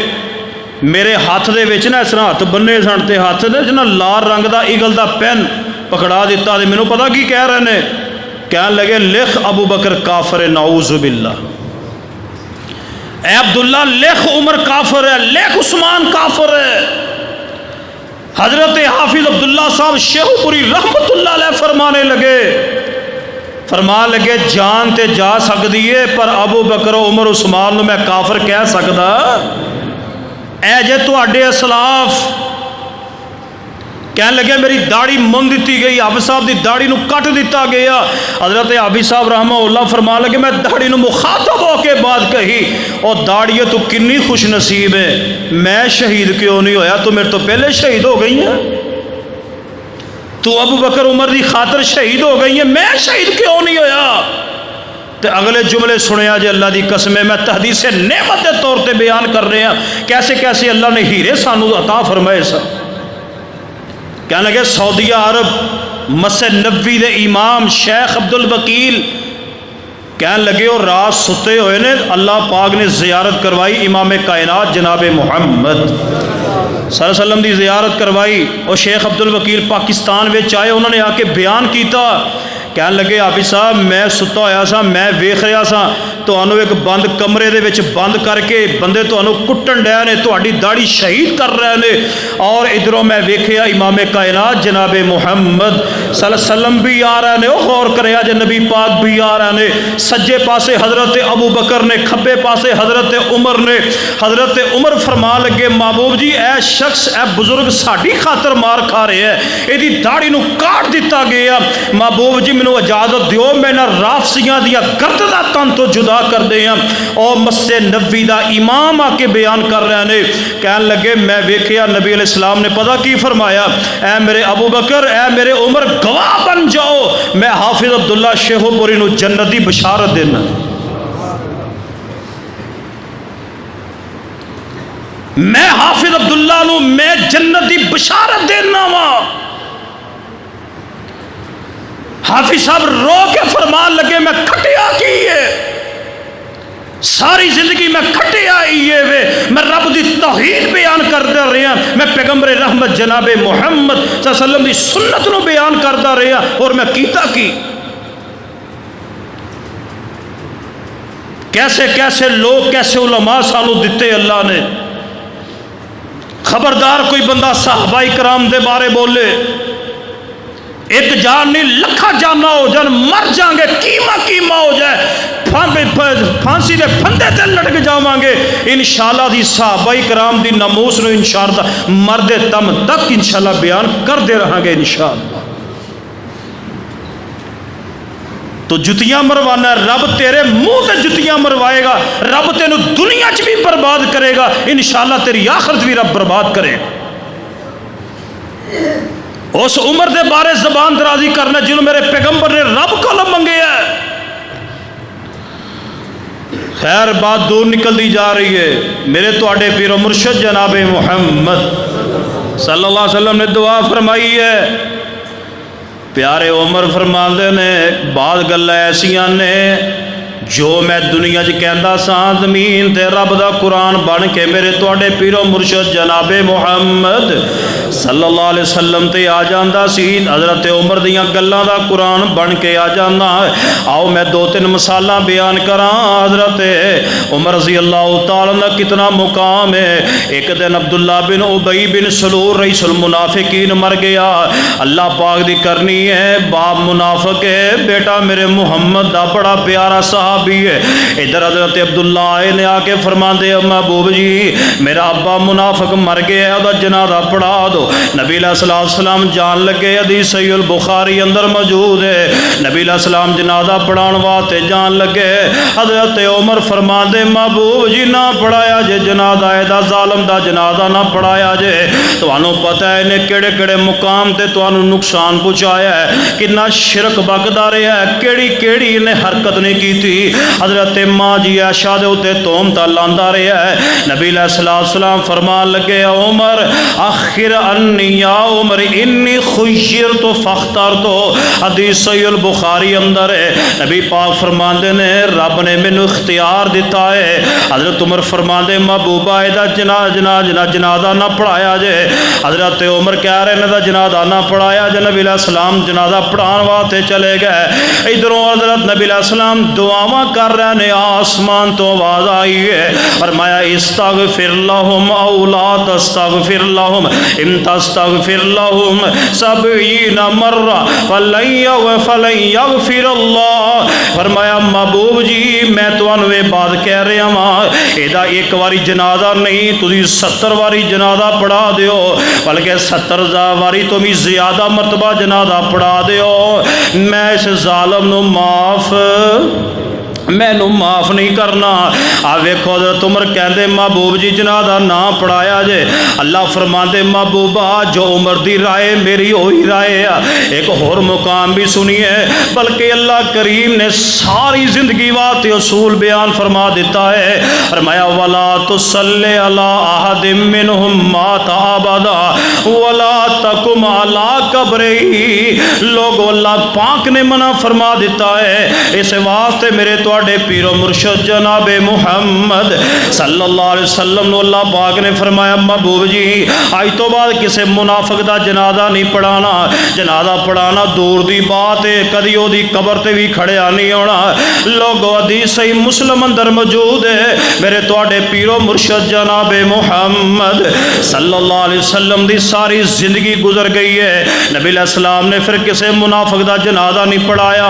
Speaker 1: میرے ہاتھ دے وچ نا اس طرح ہاتھ بننے سن تے ہاتھ دے نا لال رنگ دا ایگل دا پین پکڑا دیتا، تے مینوں پتہ کی کہہ رہے نے، کہنے لگے لکھ ابو بکر کافر نعوذ باللہ، اے عبداللہ لکھ عمر کافر ہے، لکھ عثمان کافر ہے۔ حضرت حافظ عبداللہ صاحب شیخ پوری رحمت اللہ علیہ فرمانے لگے جان تے جا سکتی ہے پر ابو بکر و عمر عثمان نو میں کافر کہہ سکدا؟ اے جے تواڈے اسلاف کہنے لگے میری داڑھی من دیتی گئی، حافظ صاحب دی داڑھی نو کٹ دیتا گیا۔ حضرت حافظ صاحب رحمہ اللہ فرمان لگے میں داڑھی نو مخاطب ہو کے بات کہی، اور داڑھی تو کنی خوش نصیب ہے، میں شہید کیوں نہیں ہویا؟ تو میرے تو پہلے شہید ہو گئی ہیں، تو ابو بکر عمر دی خاطر شہید ہو گئی ہیں، میں شہید کیوں نہیں ہویا؟ تو اگلے جملے سنیا جی اللہ دی قسم ہے، میں تحدیث نعمت کے طور تے بیان کر رہے ہیں کیسے کیسے اللہ نے ہیرے سانو عطا فرمائے سن۔ کہنے لگے سعودیہ عرب مسجد نبوی دے امام شیخ عبد الوکیل کہنے لگے اور رات ستے ہوئے نے اللہ پاک نے زیارت کروائی امام کائنات جناب محمد صلی اللہ علیہ وسلم دی زیارت کروائی، اور شیخ عبد الوکیل پاکستان وچ آئے، انہوں نے آ کے بیان کیتا۔ کہنے لگے حافظ صاحب میں ستا ہویا سا، میں ویکھ رہا سا تانوں ایک بند کمرے دے وچ بند کر کے بندے تانوں کٹن ڈے نے، تہاڈی داڑھی شہید کر رہے نے، اور ادھروں میں ویکھیا امام کائنات جناب محمد صلی اللہ علیہ وسلم بھی آ رہے نے، او غور کریا جے نبی پاک بھی آ رہے نے، سجے پاسے حضرت ابو بکر نے، کھبے پاسے حضرت عمر نے۔ حضرت عمر فرمان لگے محبوب جی اے شخص اے بزرگ ساڈی خاطر مار کھا رہے ہے، ایدی داڑھی نو کاٹ دتا گیا، محبوب جی مینوں اجازت دیو میں نہ رافضیاں دیا گردناں تن تو جدا کر دے ہاں۔ اور مسجد نبوی دا امام آ کے بیان کر رہے نے، کہنے لگے میں ویکھیا نبی علیہ السلام نے پتہ کی فرمایا، اے میرے ابو بکر اے میرے عمر گواہ بن جاؤ، میں حافظ عبداللہ شیخو پوری نو جنت دی بشارت دینا، میں حافظ عبداللہ نو میں جنت دی بشارت دینا وا۔ حافظ صاحب رو کے فرمان لگے میں کھٹیا کی ہے، ساری زندگی میں کھٹیا ہی ہے وے، میں رب دی توحید بیان کرتا رہا، میں پیغمبر رحمت جناب محمد صلی اللہ علیہ وسلم دی سنت نو بیان کرتا رہا، اور میں کیتا کی۔ کیسے کیسے لوگ کیسے علماء سانو دیتے اللہ نے۔ خبردار کوئی بندہ صحابہ کرام دے بارے بولے، ایک جان نہیں لکھا جانا ہو جان، مر جائیں گے کیما کیما ہو جائے، پھانسی دے پھندے تے لڑ کے جاواں گے انشاءاللہ دی صحابہ کرام دی ناموس نو انشاءاللہ مرد دم تک انشاءاللہ بیان کر دے رہاں گے انشاءاللہ۔ تو جتیاں مروانا ہے، رب تیرے منہ تے جتیاں مروائے گا، رب تینو دنیا چ بھی برباد کرے گا، انشاءاللہ تیری آخرت بھی رب برباد کرے گا۔ اس عمر دے بارے زبان درازی کرنا جنہوں میرے پیغمبر نے رب کو منگے ہے۔ خیر بات دور نکل دی جا رہی ہے، میرے تواڈے پیر و مرشد جناب محمد صلی اللہ علیہ وسلم نے دعا فرمائی ہے، پیارے عمر فرماندے نے بعض گلاں ایسیاں نے جو میں دنیا چ کہندا ساں زمین تے رب دا قرآن بن کے میرے تواڈے پیر و مرشد جناب محمد صلی اللہ علیہ وسلم تے آ جاندا سی، حضرت عمر دیاں گلاں دا قرآن بن کے آ جانا۔ آؤ میں دو تین مثالاں بیان کراں، حضرت عمر رضی اللہ تعالیٰ عنہ کتنا مقام ہے۔ ایک دن عبداللہ بن ابی بن سلول رئیس المنافقین مر گیا، اللہ پاک دی کرنی ہے، باپ منافق ہے، بیٹا میرے محمد دا بڑا پیارا صحابی ہے۔ ادھر حضرت عبداللہ آئے نے آ کے فرماندے محبوب جی میرا ابا منافق مر گیا ہے، دا جنازہ پڑھا دو۔ نبی علیہ السلام جان لگے، حدیث صحیح البخاری اندر موجود ہے، نبی علیہ السلام جنازہ پڑھان واسطے جان لگے، حضرت عمر فرماندے محبوب جی نہ پڑھایا جے جنازہ دا ظالم دا جنازہ نہ پڑھایا جے، تانوں پتہ ہے نے کیڑے کیڑے مقام تے تانوں نقصان پہنچایا ہے، کتنا شرک بگدا رہا ہے، کیڑی کیڑی نے حرکت نہیں کیتی، حضرت ماں جی عائشہ دے اوتے تہمت لاندا رہا ہے۔ نبی علیہ السلام فرمان لگے عمر آخر انی یا عمر انی خیرت فاخترت، حدیث صحیح البخاری اندر ہے، نبی پاک فرماندے نے رب نے مینوں اختیار دیتا ہے۔ حضرت عمر فرماندے محبوبہ دا جنازہ نہ پڑھایا جے، حضرت عمر کہہ رہے نے دا جنازہ نہ پڑھایا جے، نبی علیہ السلام جنازہ پڑھان واسطے چلے گئے، ادھروں حضرت نبی علیہ السلام دعا دعویٰ کر رہے نے، آسمان تو آواز آئی ہے، فرمایا استغفر لہم او لا تستغفر لہم ان تستغفر لہم 70 مرہ فلن یغفر اللہ۔ فرمایا محبوب جی میں تمہیں یہ بات کہہ رہا ہوں، یہ ایک واری جنازہ نہیں، تسی 70 واری جنازہ پڑھا دیو، بلکہ 70 واری تو بھی زیادہ مرتبہ جنازہ پڑھا دیو، میں اس ظالم نو مینو معاف نہیں کرنا۔ آپ ویکھو حضرت عمر کہندے محبوب جی جنازہ نہ پڑھایا جے، اللہ فرماندے محبوبہ جو عمر دی رائے میری وہی رائے ہے۔ ایک اور مقام بھی سنیے، بلکہ اللہ کریم نے ساری زندگی واسطے اصول بیان فرما دیتا ہے، فرمایا ولا تصلی علی احد منہم مات ابدا ولا تقم علی قبرہ۔ لوگوں اللہ پاک نے منع فرما دیتا ہے، اس واسطے میرے پیر و مرشد جناب محمد صلی اللہ علیہ وسلم نو اللہ پاک نے فرمایا محبوب جی آج تو بعد کسی منافق دا جنازہ نہیں پڑھانا، جنازہ پڑھانا دور دی بات ہے، کدی او دی قبر تے بھی کھڑیا نہیں ہونا۔ لوگو حدیث صحیح مسلم اندر موجود ہے، میرے تواڈے پیر و مرشد جناب محمد صلی اللہ علیہ وسلم دی ساری زندگی گزر گئی ہے، نبی علیہ السلام نے پھر کسی منافق دا جنازہ نہیں پڑھایا۔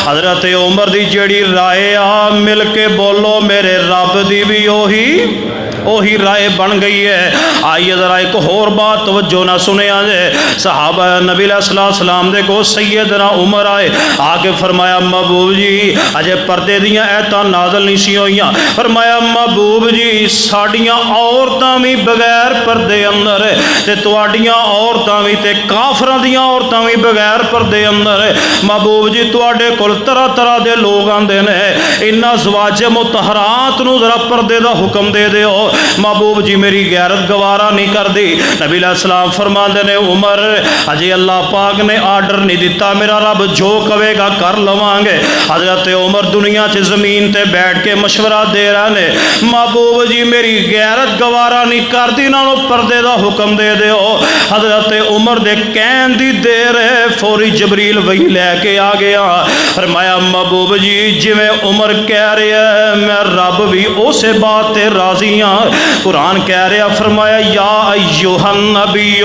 Speaker 1: حضرت عمر دی جیڑی رائے مل کے بولو میرے رب دی بھی وہی رائے بن گئی ہے۔ آئیے ذرا ایک اور بات توجہ نہ سنیا جائے، صحابہ نبی علیہ السلام دے کو سیدنا عمر آئے، آ کے فرمایا محبوب جی اجے پردے دیاں ایتاں نازل نہیں سی ہوئیاں، فرمایا محبوب جی ساڈیاں عورتاں بھی بغیر پردے اندر ہے تے تواڈیاں عورتاں بھی تے کافراں دیاں عورتاں بھی بغیر پردے اندر ہے۔ محبوب جی تواڈے کول طرح طرح دے لوگ آندے نے، انہاں ازواج مطہرات نو ذرا پردے دا حکم دے دیو۔ محبوب جی میری غیرت گوارا نہیں کر دی، نبی علیہ السلام فرماندے نے عمر اجے اللہ پاک نے آرڈر نہیں دیتا، میرا رب جو کہے گا کر لواں گے۔ حضرت عمر دنیا چ زمین تے بیٹھ کے مشورہ دے رہے نے، محبوب جی میری غیرت گوارا نہیں کر دی، نالوں پردے دا حکم دے دیو۔ حضرت عمر دے کہن دی دیر ہے فوری جبریل وحی لے کے آ گیا، فرمایا محبوب جی جویں عمر کہہ رہے ہیں میں رب بھی اسے بات تے راضی ہاں۔ قرآن کہہ رہا فرمایا یا ایھا النبی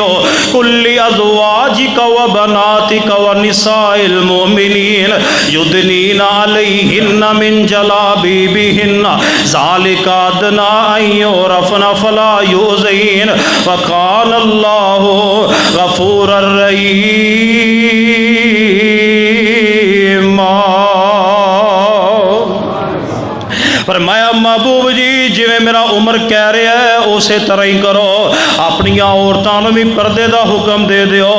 Speaker 1: قل لازواجک و بناتک و نساء المؤمنین یدنین علیہن من جلابیبہن ذالک ادنی ان یعرفن فلا یؤذین وکان اللہ غفورا رحیما۔ فرمایا محبوب جی جویں میرا عمر کہہ رہا ہے اسی طرح ہی کرو، اپنی عورتوں بھی پردے دا حکم دے دیو،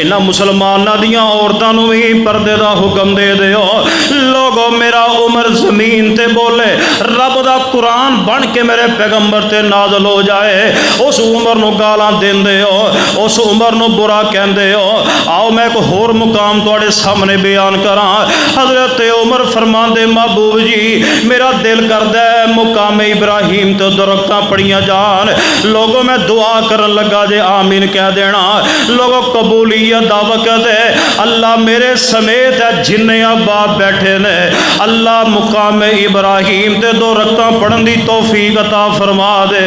Speaker 1: انہاں مسلماناں دیاں عورتوں بھی پردے دا حکم دے دیو۔ لوگو میرا عمر زمین تے بولے، رب دا قرآن بن کے میرے پیغمبر تے نازل ہو جائے، اس عمر نو گالاں دیندے ہو، اس عمر نو برا کہندے ہو۔ آؤ میں ایک اور مقام تواڈے سامنے بیان کراں۔ حضرت عمر فرماندے محبوب جی میرا دل کردا ہے مقام ابراہیم تو درختاں پڑیاں جان، لوگوں میں دعا کرن لگا جے آمین کہہ دینا، لوگوں قبولیت دا وقت ہے، اللہ میرے سمیت ہے جنہیں باپ بیٹھے نے، اللہ مقام ابراہیم تے درختاں پڑھن دی توفیق عطا فرما دے۔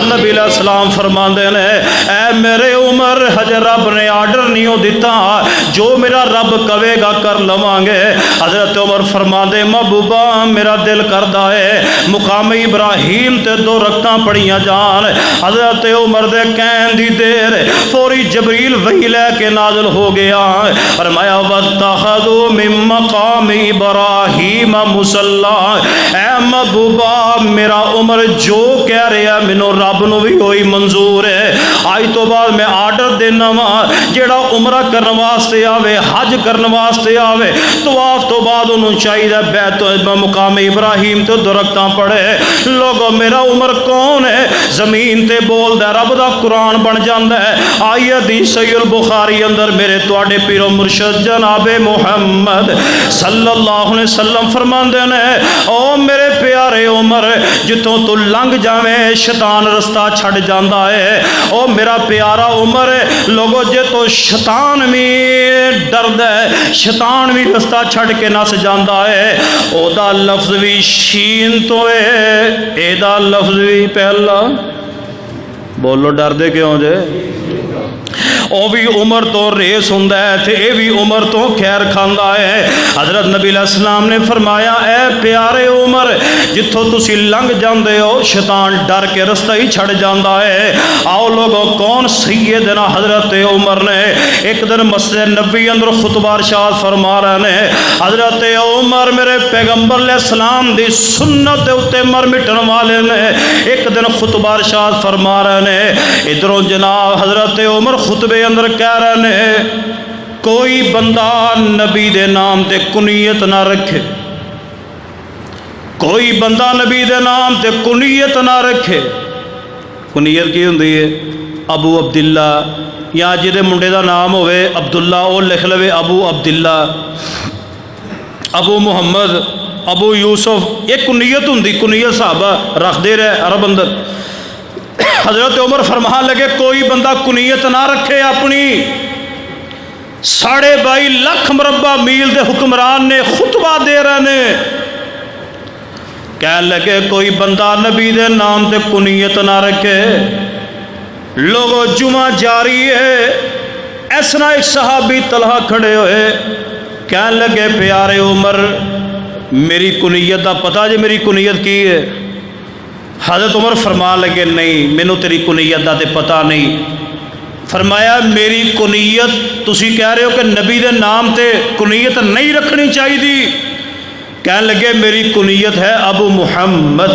Speaker 1: نبی علیہ السلام فرماندے نے اے میرے عمر ہجے رب نے آرڈر نہیں ہو دیتا، جو میرا رب کہے گا کر لواں گے۔ حضرت عمر فرماندے محبوبہ میرا دل کردا ہے مقام ابراہیم تے درختاں پڑیاں جان۔ حضرت عمر دے کہن دی دیر فوری جبریل وحی لے کے نازل ہو گیا، فرمایا واتخذوا من مقام ابراہیم مصلی۔ اے محبوبہ میرا عمر جو کہہ رہا ہے مینوں رب نو بھی ہوئی منظور ہے، آج تو بعد میں آرڈر دینا وا جیڑا عمرہ کرن واسطے آوے حج کرن واسطے آوے طواف تو بعد انہوں چاہیے بیت مقام ابراہیم تو درختاں پڑے۔ لوگو میرا عمر کون ہے زمین تے بول دے رب دا قرآن بن جاندا ہے۔ آئی حدیث صحیح البخاری اندر میرے تواڈے پیر و مرشد جناب محمد صلی اللہ علیہ وسلم فرماندے نے او میرے پیارے پیارے عمر جتوں تو لنگ جاویں شیطان رستہ چھڑ جاندا ہے، او میرا پیارا عمر لوگو جے تو شیطان بھی ڈرد ہے، شیطان بھی رستہ چھڑ کے نس جاندا ہے، او دا لفظ بھی شین تو ہے، اے دا لفظ بھی پہلا بولو ڈر دے کیوں جے، او بھی عمر تو ریس ہوندا ہے تے اے بھی عمر تو خیر کھاندا ہے۔ حضرت نبی علیہ السلام نے فرمایا اے پیارے عمر جتھوں تسی لنگ جاندے ہو شیطان ڈر کے رستہ ہی چھڑ جاندا ہے۔ آؤ لوگوں کون سیدنا حضرت عمر نے ایک دن مسجد نبی اندر خطبہ ارشاد فرما رہے نے، حضرت عمر میرے پیغمبر علیہ السلام دی سنت دے اوتے مر مٹن والے نے، ایک دن خطبہ ارشاد فرما رہے نے، ادھروں جناب حضرت عمر خطبے اندر کہہ رہے نے کوئی بندہ نبی دے نام تے کنیت نہ رکھے، کوئی بندہ نبی دے نام تے کنیت نہ رکھے۔ کنیت کی ہوندی ہے؟ ابو عبداللہ، یا جہدے منڈے دا نام ہوئے عبداللہ او لکھ لوے ابو عبداللہ، ابو محمد، ابو یوسف، یہ کنیت ہوندی، کنیت صحابہ رکھ دے رہے عرب اندر۔ حضرت عمر فرمان لگے کوئی بندہ کنیت نہ رکھے اپنی۔ 22.5 لاکھ مربع میل دے حکمران نے خطبہ دے رہے نے، کہنے لگے کوئی بندہ نبی دے نام تے کنیت نہ رکھے۔ لوگوں جمعہ جاری ہے، اس طرح ایک صحابی طلحہ کھڑے ہوئے، کہنے لگے پیارے عمر میری کنیت دا پتہ جی میری کنیت کی ہے؟ حضرت عمر فرمان لگے نہیں مینوں تیری کنیت دا تے پتہ نہیں۔ فرمایا میری کنیت تسی کہہ رہے ہو کہ نبی دے نام تے کنیت نہیں رکھنی چاہیے دی، کہنے لگے میری کنیت ہے ابو محمد،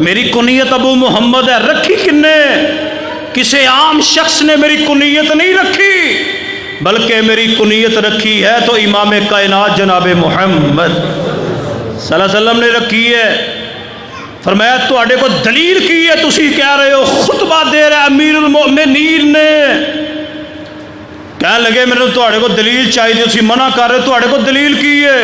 Speaker 1: میری کنیت ابو محمد ہے۔ رکھی کنے؟ کسی عام شخص نے میری کنیت نہیں رکھی، بلکہ میری کنیت رکھی ہے تو امام کائنات جناب محمد صلی اللہ علیہ وسلم نے رکھی ہے۔ فرمایا تواڈے کو دلیل کی ہے؟ تسی کہہ رہے ہو خطبہ دے رہا امیر المؤمنین نے، کہنے لگے میرے تواڈے کو دلیل چاہیے، تسی منع کر رہے تواڈے کو دلیل کی ہے؟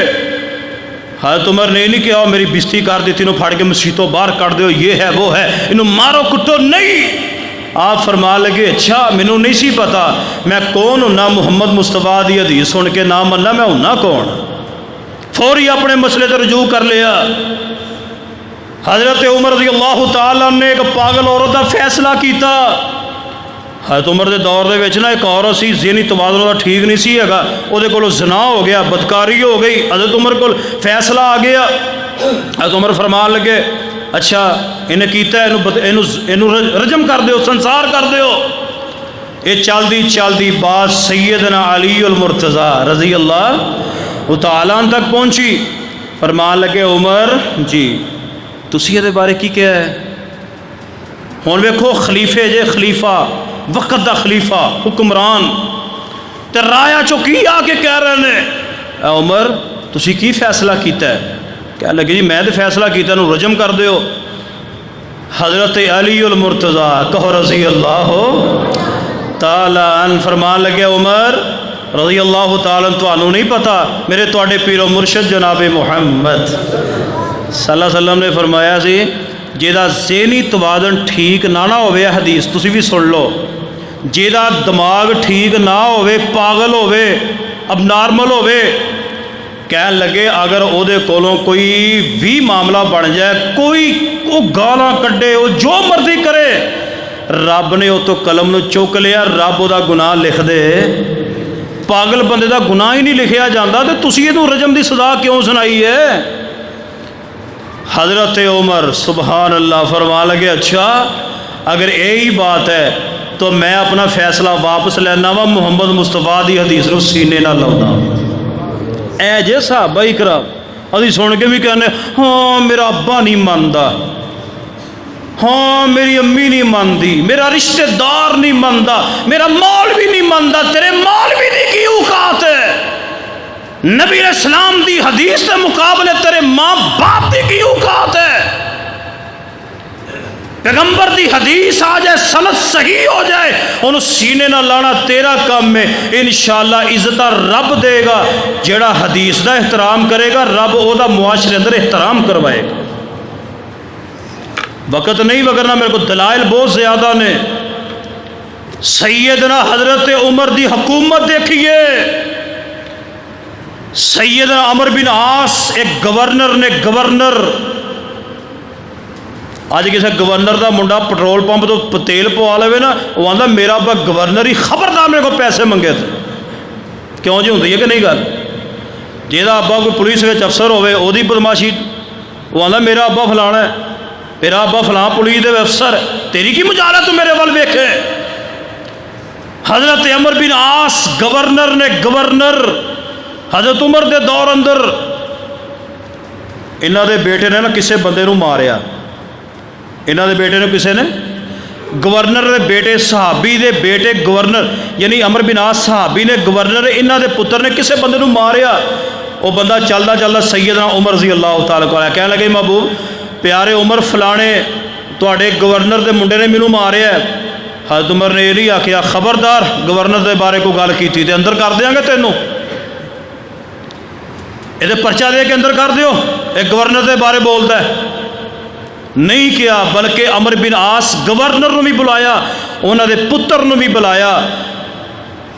Speaker 1: حضرت عمر نے نہیں کہا میری بستی کر دیتی انہوں پھاڑ کے مسجدوں باہر کر دیو، یہ ہے وہ ہے انہوں مارو کٹو، نہیں۔ آپ فرما لگے اچھا مینوں نہیں سی پتا میں کون ہوں، نہ محمد مصطفیٰ دی حدیث سن کے نہ مننا میں ہوں نہ کون۔ فوری اپنے مسئلے تے رجوع کر لیا۔ حضرت عمر رضی اللہ تعالیٰ نے ایک پاگل عورت کا فیصلہ کیتا۔ حضرت عمر دے دور دے وچ نا ایک عورت سی ذہنی توازن دا ٹھیک نہیں سی ہےگا، وہ دے کولوں زنا ہو گیا، بدکاری ہو گئی، حضرت عمر کول فیصلہ آ گیا۔ حضرت عمر فرمان لگے اچھا انہیں کیتا ہے انہوں رجم کر دیو، سنسار کر دیو۔ یہ چلدی بات سیدنا علی المرتضیٰ رضی اللہ تعالیٰ عنہ تک پہنچی۔ فرمان لگے عمر جی تسی یہ بارے کی کیا ہے؟ ہون ویکھو خلیفے جے، خلیفہ وقت دا خلیفہ حکمران تے رایا چو کی آ کے کہہ رہے ہیں اے عمر تسی کی فیصلہ کیتا ہے؟ کہہ لگے جی میں تے فیصلہ کیتا انہوں رجم کر دیو۔ حضرت علی المرتضیٰ کہو رضی اللہ تعالیٰ عنہ فرمان لگے عمر رضی اللہ تعالیٰ عنہ تو نہیں پتا میرے تواڈے پیر و مرشد جناب محمد صلی اللہ علیہ وسلم نے فرمایا سی جیدہ ذہنی توازن ٹھیک نہ ہوئے، حدیث تسی بھی سن لو، جیدہ دماغ ٹھیک نہ ہوئے، پاگل ہوئے، اب نارمل ہوئے، کہنے لگے اگر او دے کولوں کوئی بھی معاملہ بن جائے، کوئی وہ گالاں کڈے، وہ جو مرضی کرے، رب نے وہ تو قلم نو چک لیا، رب وہ دا گناہ لکھ دے۔ پاگل بندے دا گناہ ہی نہیں لکھیا جاندہ تو تسی یہ رجم دی سزا کیوں سنائی ہے؟ حضرت عمر سبحان اللہ فرما لگے اچھا اگر یہی بات ہے تو میں اپنا فیصلہ واپس لینا وا، محمد مصطفیٰ دی حدیث نو سینے نہ لاؤنا۔ اے جے صحابہ اکرام ابھی سن کے بھی کہنے ہاں میرا ابا نہیں مانتا، ہاں میری امی نہیں مانتی، میرا رشتہ دار نہیں مانتا، میرا مال بھی نہیں مانتا۔ تیرے مال بھی دی کی اوقات ہے؟ نبی علیہ السلام دی حدیث کے مقابلے تیرے ماں باپ دی کی اوقات ہے؟ پیغمبر دی حدیث آ جائے، سند صحیح ہو جائے، انہوں سینے نہ لانا تیرا کام میں، انشاءاللہ عزت رب دے گا۔ جیڑا حدیث دا احترام کرے گا رب او دا معاشرے اندر احترام کروائے گا۔ وقت نہیں وگرنہ میرے کو دلائل بہت زیادہ نے۔ سیدنا حضرت عمر دی حکومت دیکھیے، سیدنا عمر بن عاص ایک گورنر نے، گورنر اج کسی گورنر دا منڈا پٹرول پمپ تو تیل پوا لے نا، وہ آتا میرا ابا گورنر ہی خبردار میرے کو پیسے منگے تھے۔ کیوں جی ہوندی ہے کہ نہیں گل؟ جہاں ابا کوئی پولیس میں افسر ہوئے وہ بدماشی، وہ آتا میرا ابا فلانا ہے، میرا ابا فلاں پولیس دے افسر ہے، تیری کی مجالہ تو میرے وال ویکھے۔ حضرت عمر بن عاص گورنر نے، گورنر حضرت عمر دے دور اندر انہاں دے بیٹے نے نا کسے بندے نو ماریا، انہاں دے بیٹے نے کسے نے، گورنر دے بیٹے، صحابی دے بیٹے گورنر، یعنی عمر بن عاص صحابی نے، گورنر انہاں دے پتر نے کسے بندے نو ماریا۔ وہ بندہ چلدا چلدا سیدنا عمر رضی اللہ تعالیٰ کو آیا، کہنے لگے محبوب پیارے عمر فلانے تواڈے گورنر دے منڈے نے مینوں ماریا ہے۔ حضرت عمر نے یہ نہیں آخیا خبردار گورنر دے بارے کو گل کیتی تے اندر کر دیاں گے تینوں، یہ پرچہ دے کے اندر کر دیو، ایک گورنر دے بارے بولتا ہے۔ نہیں کیا، بلکہ عمر بن عاص گورنر نو بھی بلایا، انہاں دے پتر نو بھی بلایا،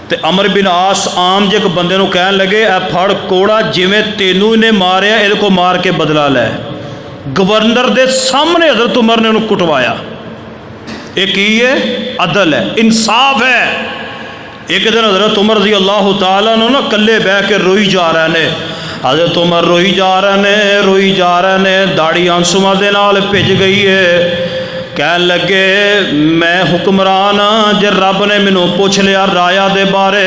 Speaker 1: تے عمر بن عاص عام جے ایک بندے نو کہن لگے اے پھڑ کوڑا جویں تینوں نے ماریا اے کو مار کے بدلہ لے۔ گورنر دے سامنے حضرت عمر نے انہوں کٹوایا۔ ایک یہ عدل ہے، انصاف ہے۔ ایک دن حضرت عمر رضی اللہ تعالیٰ عنہ نا کلے بہ کے روئی جا رہے نے، حضرت عمر روئی جا رہے نے، داڑھی آنسواں دے نال بھج گئی ہے۔ کہن لگے میں حکمران ہاں، جے رب نے مینوں پوچھ لیا رایا دے بارے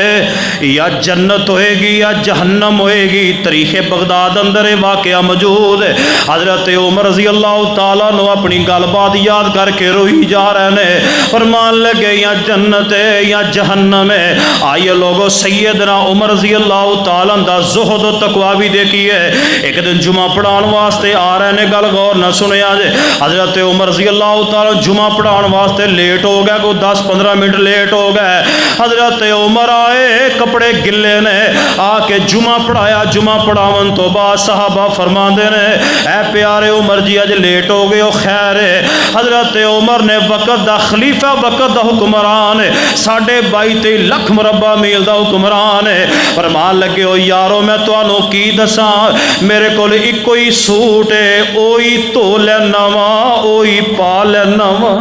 Speaker 1: یا جنت ہوئے گی یا جہنم ہوئے گی، تاریخ بغداد اندر واقعہ موجود ہے۔ حضرت عمر رضی اللہ تعالیٰ نے اپنی گل بات یاد کر کے روئی جا رہے ہیں، فرمان لگے یا جنت ہے یا جہنم ہے۔ آئیے لوگوں سیدنا عمر رضی اللہ تعالیٰ دا زہد و تقوی بھی دیکھیے۔ ایک دن جمعہ پڑھان واسطے آ رہے ہیں، گل غور نہ سنیا جے، حضرت عمر رضی اللہ تعالیٰ جمعہ پڑھان واسطے لیٹ ہو گیا، کوئی 10-15 منٹ لیٹ ہو گئے۔ حضرت عمر آئے، کپڑے گلے نے، آ کے جمعہ پڑھایا۔ جمعہ پڑھاون تو بعد صحابہ فرماندے نے اے پیارے عمر جی اج لیٹ ہو گئے ہو، خیر ہے۔ حضرت عمر نے وقت دا خلیفہ، وقت دا حکمران ہے، 22.5 لاکھ مربع میل دا حکمران ہے، فرمان لگے ہو یارو میں تانوں کی دساں، میرے کول ایک کوئی سوٹ ہے، اوہی دھو لینا وا، اوہی پا لینا وا۔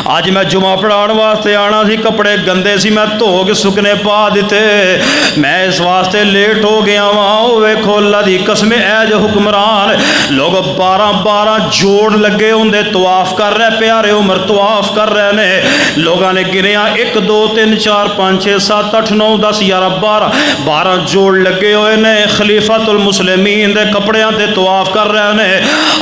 Speaker 1: آج میں جمعہ پڑھان واسطے آنا سی، کپڑے گندے سی، میں دھو کے سکنے پا دیتے، میں اس واسطے لیٹ ہو گیا وہاں۔ ویکھو اللہ دی قسم اے جو حکمران لوگ 12 جوڑ لگے ہوندے طواف کر رہے، پیارے عمر طواف کر رہے نے، لوگاں نے گنیا 1 2 3 4 5 6 7 8 9 10 11 12 جوڑ لگے ہوئے نے، خلیفۃ المسلمین دے کپڑیاں تے طواف کر رہے نے۔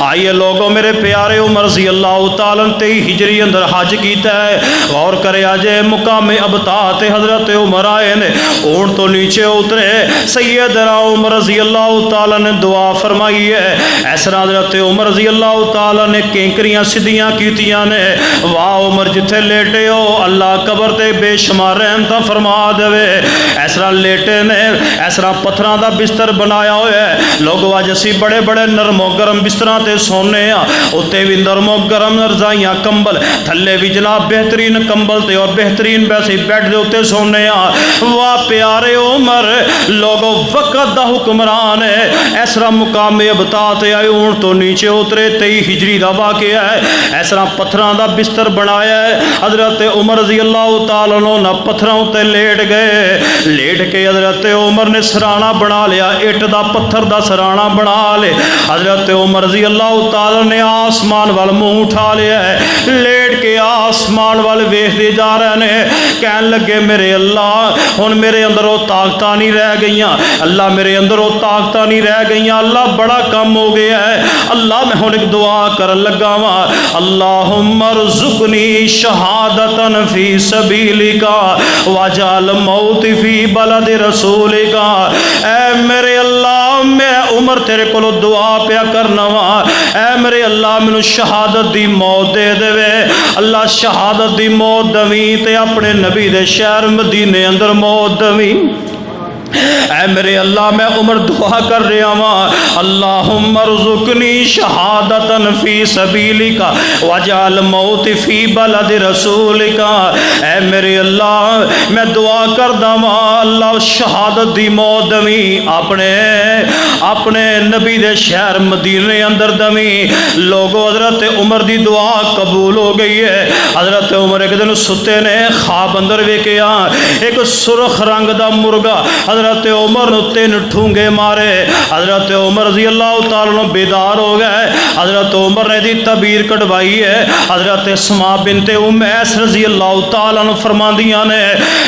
Speaker 1: آئیے لوگوں میرے پیارے عمر رضی اللہ تعالیٰ 23 ہجری اندر حج کیتا ہے، غور کرے آجے مقام ابطاء تے حضرت عمر آئے نے، اونٹ تو نیچے اترے، سیدنا عمر رضی اللہ تعالیٰ نے دعا فرمائی ہے، ایسا حضرت عمر رضی اللہ تعالیٰ نے کینکریاں سدیاں کیتیاں نے، واہ عمر جتھے لیٹے ہو اللہ قبر تے بے شمار رحمتاں فرما دے، ایسا لیٹے نے، ایسا پتھراں دا بستر بنایا ہوئے ہے، لوگ آج اسی بڑے بڑے نرم و گرم بستراں تے سونے ہاں، اتے بھی نرم و گرم رضائیاں کمبل، تھلے بھی جناب بہترین کمبل تے اور بہترین ویسے بیڈ دے اتے سونے ہاں۔ واہ پیارے عمر لوگوں وقت دا حکمران ہے، ایسا مقام ابطاء تے آئے، اونٹ تو نیچے اترے، 23 ہجری دا واقعہ ہے، ایسا پتھراں دا بستر بنایا ہے، حضرت عمر رضی اللہ تعالیٰ عنہ پتھراں تے لیٹ گئے، لیٹ کے حضرت عمر نے سرانا بنا لیا، اٹ دا پتھر دا سرانا بنا لے، حضرت عمر رضی اللہ تعالیٰ نے آسمان وال منہ اٹھا لیا ہے، لیٹ کے آسمان وال ویکھدے جا رہے نے، کہن لگے میرے اللہ ہن میرے اندر وہ طاقتاں نہیں رہ گئیاں، اللہ میرے اندر وہ طاقتاں نہیں رہ گئیاں، اللہ بڑا کم ہو گیا ہے، اللہ میں ہن ایک دعا کرن لگا وا، اللہم ارزقنی شہادتن فی سبیلک واجعل موتی فی بلد رسولک۔ اے میرے اللہ میں عمر تیرے کولو دعا پیا کرنا وا، اے میرے اللہ مینوں شہادت دی موت دے دے، اللہ شہادت دی موت دویں تے اپنے نبی دے شہر مدینے اندر موت دویں۔ اے میرے اللہ میں عمر دعا کر رہا ہوں، اللہم ارزقنی شہادتا فی سبیلک واجعل موت فی بلد رسولک۔ اے میرے اللہ میں دعا کردا ہاں اللہ شہادت دی موت دمی اپنے نبی دے شہر مدینے اندر دمی۔ لوگو حضرت عمر دی دعا قبول ہو گئی ہے۔ حضرت عمر ایک دن ستے نے خواب اندر ویکھیا ایک سرخ رنگ دا مرغا حضرت عمر نو 3 ٹھونگے مارے۔ حضرت عمر رضی اللہ تعالیٰ عنہ بیدار ہو گئے۔ حضرت عمر نے دی تعبیر کٹوائی ہے۔ حضرت اسماء بنت امیس رضی اللہ تعالیٰ عنہ فرماندیاں نے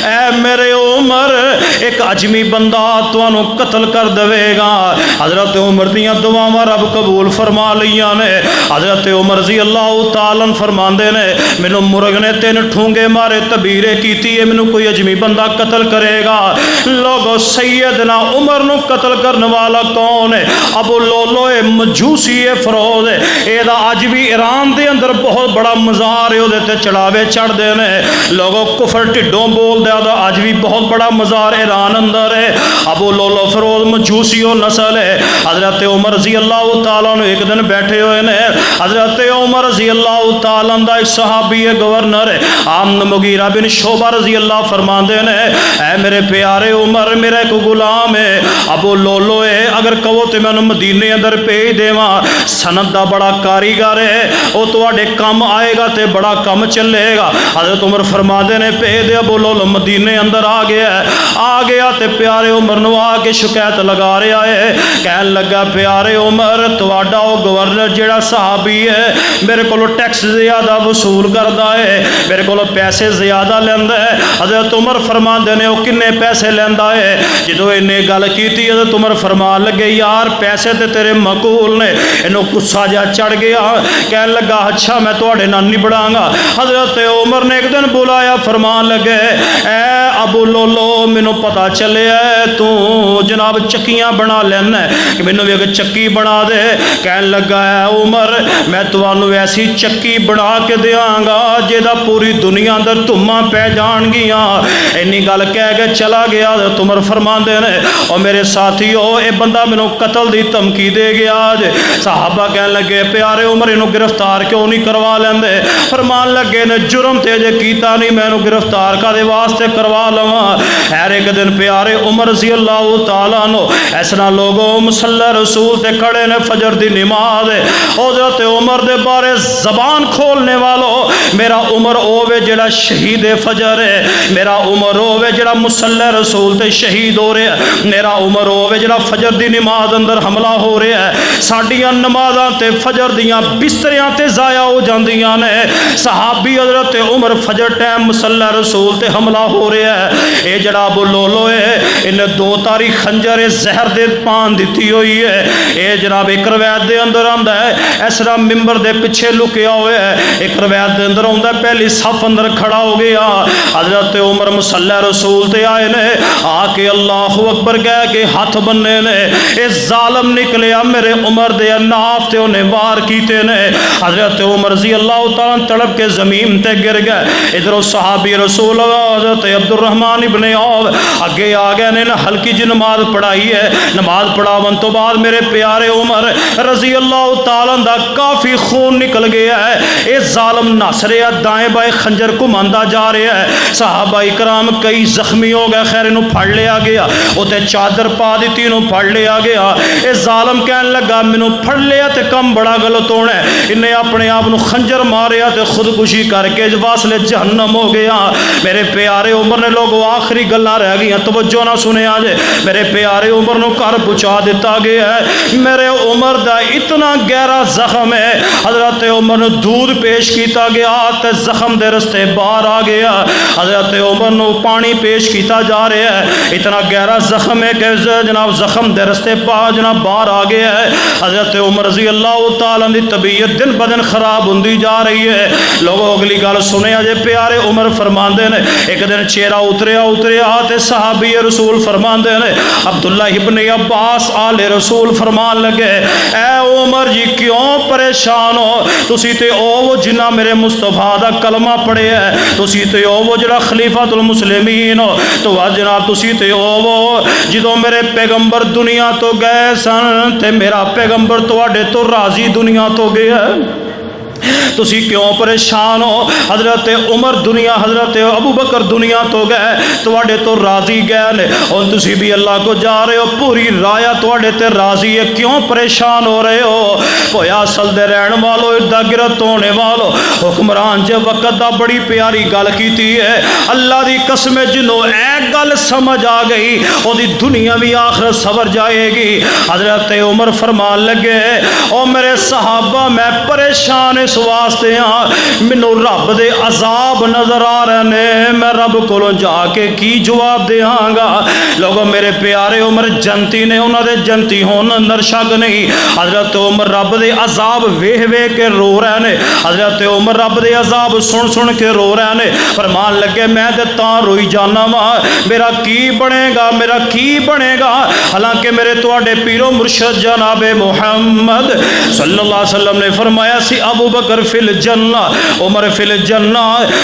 Speaker 1: اے میرے عمر ایک عجمی بندہ تانوں قتل کر دے گا۔ حضرت عمر دیاں دعاواں رب قبول فرما لیاں نے۔ حضرت عمر رضی اللہ تعالیٰ عنہ فرماندے نے مینوں مرغ نے 3 ٹھونگے مارے، تعبیریں کیتی ہے مینوں کوئی عجمی بندہ قتل کرے گا۔ لوگو سیدنا عمر نو قتل کرنے والا کون ہے؟ ابو لولو مجوسی فروز ہے۔ اے دا اج بھی ایران دے اندر بہت بڑا مزار ہے، تے چڑھاوے چڑھ دے نے لوگوں کفر ٹھڈوں بول دے دا اج بھی بہت بڑا مزار ایران اندر ہے۔ ابو لولو فروز مجوسی و نسل ہے۔ حضرت عمر رضی اللہ تعالیٰ نے ایک دن بیٹھے ہوئے نے، حضرت عمر رضی اللہ تعالیٰ دا ایک صحابی گورنر ہے عام مغیرہ بن شعبہ رضی اللہ فرماندے نے اے میرے پیارے عمر میرا ایک غلام ہے ابو لولو ہے، اگر کہو تو میں مدینے اندر بھیج دیواں، سند دا بڑا کاریگر ہے، وہ تواڈے کم آئے گا تے بڑا کم چلے گا۔ حضرت عمر فرماندے نے بھیج دے۔ ابو لولو مدینے اندر آ گیا تے پیارے عمر نو آ کے شکایت لگا رہا ہے، کہن لگا پیارے عمر تواڈا او گورنر جڑا صحابی ہے میرے کولو ٹیکس زیادہ وصول کردا ہے، میرے کولو پیسے زیادہ لیندا ہے۔ حضرت عمر فرماندے نے او کنے پیسے لیندا ہے؟ جدوں انہیں گل کیتی حضرت عمر فرمان لگے یار پیسے تے تیرے مقبول نے۔ انہوں غصہ جا چڑھ گیا، کہن لگا اچھا میں تواڈے نال نبڑاں گا۔ حضرت عمر نے ایک دن بلایا، فرمان لگے اے ابو لولو مینوں پتہ چلے تو جناب چکیاں بنا لینا ہے کہ مینوں بھی ایک چکی بنا دے۔ کہن لگا اے عمر میں تانوں ایسی چکی بنا کے دیاں گا جہدا پوری دنیا اندر دھماں پہ جان گیاں۔ اینی گل کہہ کے چلا گیا۔ حضرت عمر فرماندے نے او میرے ساتھیو اے بندہ مینوں قتل دی دھمکی دے گیا جے۔ صحابہ کہن لگے پیارے عمر انہوں گرفتار کیوں نہیں کروا لیندے؟ فرمان لگے نے جرم تے جے کیتا نہیں میں انہوں گرفتار کا دے واسطے کروا لواں۔ ہر ایک دن پیارے عمر رضی اللہ تعالیٰ عنہ ایسنا لوگوں مصلی رسول تے کھڑے نے فجر دی نماز ہے۔ حضرت عمر دے بارے زبان کھولنے والوں میرا عمر اوے جڑا شہید فجر ہے، میرا عمر اوے جڑا مصلی رسول تے شہید ہو رہا ہے، میرا عمر ہوے جڑا فجر دی نماز اندر حملہ ہو رہا ہے۔ ساڈیاں نمازاں تے فجر دیاں بستریاں تے ضائع ہو جاندیاں نے۔ صحابی حضرت عمر فجر ٹائم مصلی رسول تے حملہ ہو رہا ہے۔ اے جڑا ابو لولو ہے انہیں 2 تاری خنجر زہر دے پان دیتی ہوئی ہے۔ اے جناب ایک روایت دے اندر آندا ہے اس طرح ممبر دے پیچھے لکیا ہوئے ہے، ایک روایت دے اندر آندا ہے پہلی صف اندر کھڑا ہو گیا۔ حضرت عمر مصلی رسول تے آئے نے، آ کے اللہ اکبر کہہ کے ہاتھ بننے نے، اے ظالم نکلیا میرے عمر دے ناف تے انہیں وار کیتے نے۔ حضرت عمر رضی اللہ تعالیٰ تڑپ کے زمین تے گر گئے۔ ادھر صحابی رسول حضرت عبد الرحمن ابن عوف اگے آ گئے نے، ہلکی جی نماز پڑھائی ہے۔ نماز پڑھاون تو بعد میرے پیارے عمر رضی اللہ تعالیٰ دا کافی خون نکل گیا ہے۔ اے ظالم نس رہا ہے، دائیں بائیں خنجر گھماندا جا رہا ہے۔ صحابہ اکرام کئی زخمی ہو گئے، خیر انہوں پھڑ لیا گیا، اوتے چادر پا دیتی انہوں پھڑ لیا گیا۔ اے ظالم کہن لگا مینوں پھڑ لیا تے کم بڑا غلط ہونا ہے، انہیں اپنے آپ نو خنجر ماریا تے خودکشی کر کے واصل جہنم ہو گیا۔ میرے پیارے عمر نے لوگوں آخری گلاں رہ گئی، توجہ نہ سنے آجے، میرے پیارے عمر نو گھر پہنچا دیتا گیا ہے۔ میرے عمر دا اتنا گہرا زخم ہے، حضرت عمر نو دودھ پیش کیتا گیا تے زخم دے رستے باہر آ گیا۔ حضرت عمر نو پانی پیش کیتا جا رہا ہے، اتنا گہرا زخم ہے کہ جناب زخم دے رستے جناب باہر آ گیا ہے۔ حضرت عمر رضی اللہ تعالیٰ دی طبیعت دن بدن خراب ہوندی جا رہی ہے۔ لوگوں اگلی گل سنے اجے پیارے عمر فرماندے نے، ایک دن چہرہ اتریا تے صحابی رسول فرماندے نے عبداللہ ابن عباس آل رسول فرمان لگے اے عمر جی کیوں پریشان ہو؟ تسی تے او جنہ میرے مصطفیٰ دا کلمہ پڑھے ہے، تسی تے او جڑا خلیفۃ المسلمین ہو، تو جناب تسی تے او جدوں میرے پیغمبر دنیا تو گئے سن تے میرا پیغمبر تواڈے تو راضی دنیا تو گیا ہے، تسی کیوں پریشان ہو؟ حضرت عمر دنیا، حضرت ابو بکر دنیا تو گئے، تواڈے تو راضی گئے نے، اور تسی بھی اللہ کو جا رہے ہو، پوری رایا تواڈے تے راضی ہے، کیوں پریشان ہو رہے ہو؟ ہویا اصل دے رہن والو، اردا گرد ہونے والو، حکمران جے وقت دا بڑی پیاری گل کیتی ہے، اللہ دی قسم جنوں اے گل سمجھ آ گئی او دی دنیا بھی آخرت سور جائے گی۔ حضرت عمر فرمان لگے او میرے صحابہ میں پریشان اس واسطے ہاں، مینوں رب دے عذاب نظر آ رہے نے، میں رب کولوں جا کے کی جواب دیاں گا؟ لوگوں میرے پیارے عمر جنتی نے، انہاں دے جنتی ہون اندر شک نہیں۔ حضرت عمر رب دے عذاب ویکھ ویکھ کے رو رہے نے، حضرت عمر رب دے عذاب سن سن کے رو رہے نے، فرمان لگے میں تے تاں روئی جانا وا، میرا کی بنے گا، میرا کی بنے گا؟ حالانکہ میرے تواڈے پیرو مرشد جناب محمد صلی اللہ علیہ وسلم نے فرمایا سی ابو بکر فی الجنہ، عمر فی الجنہ۔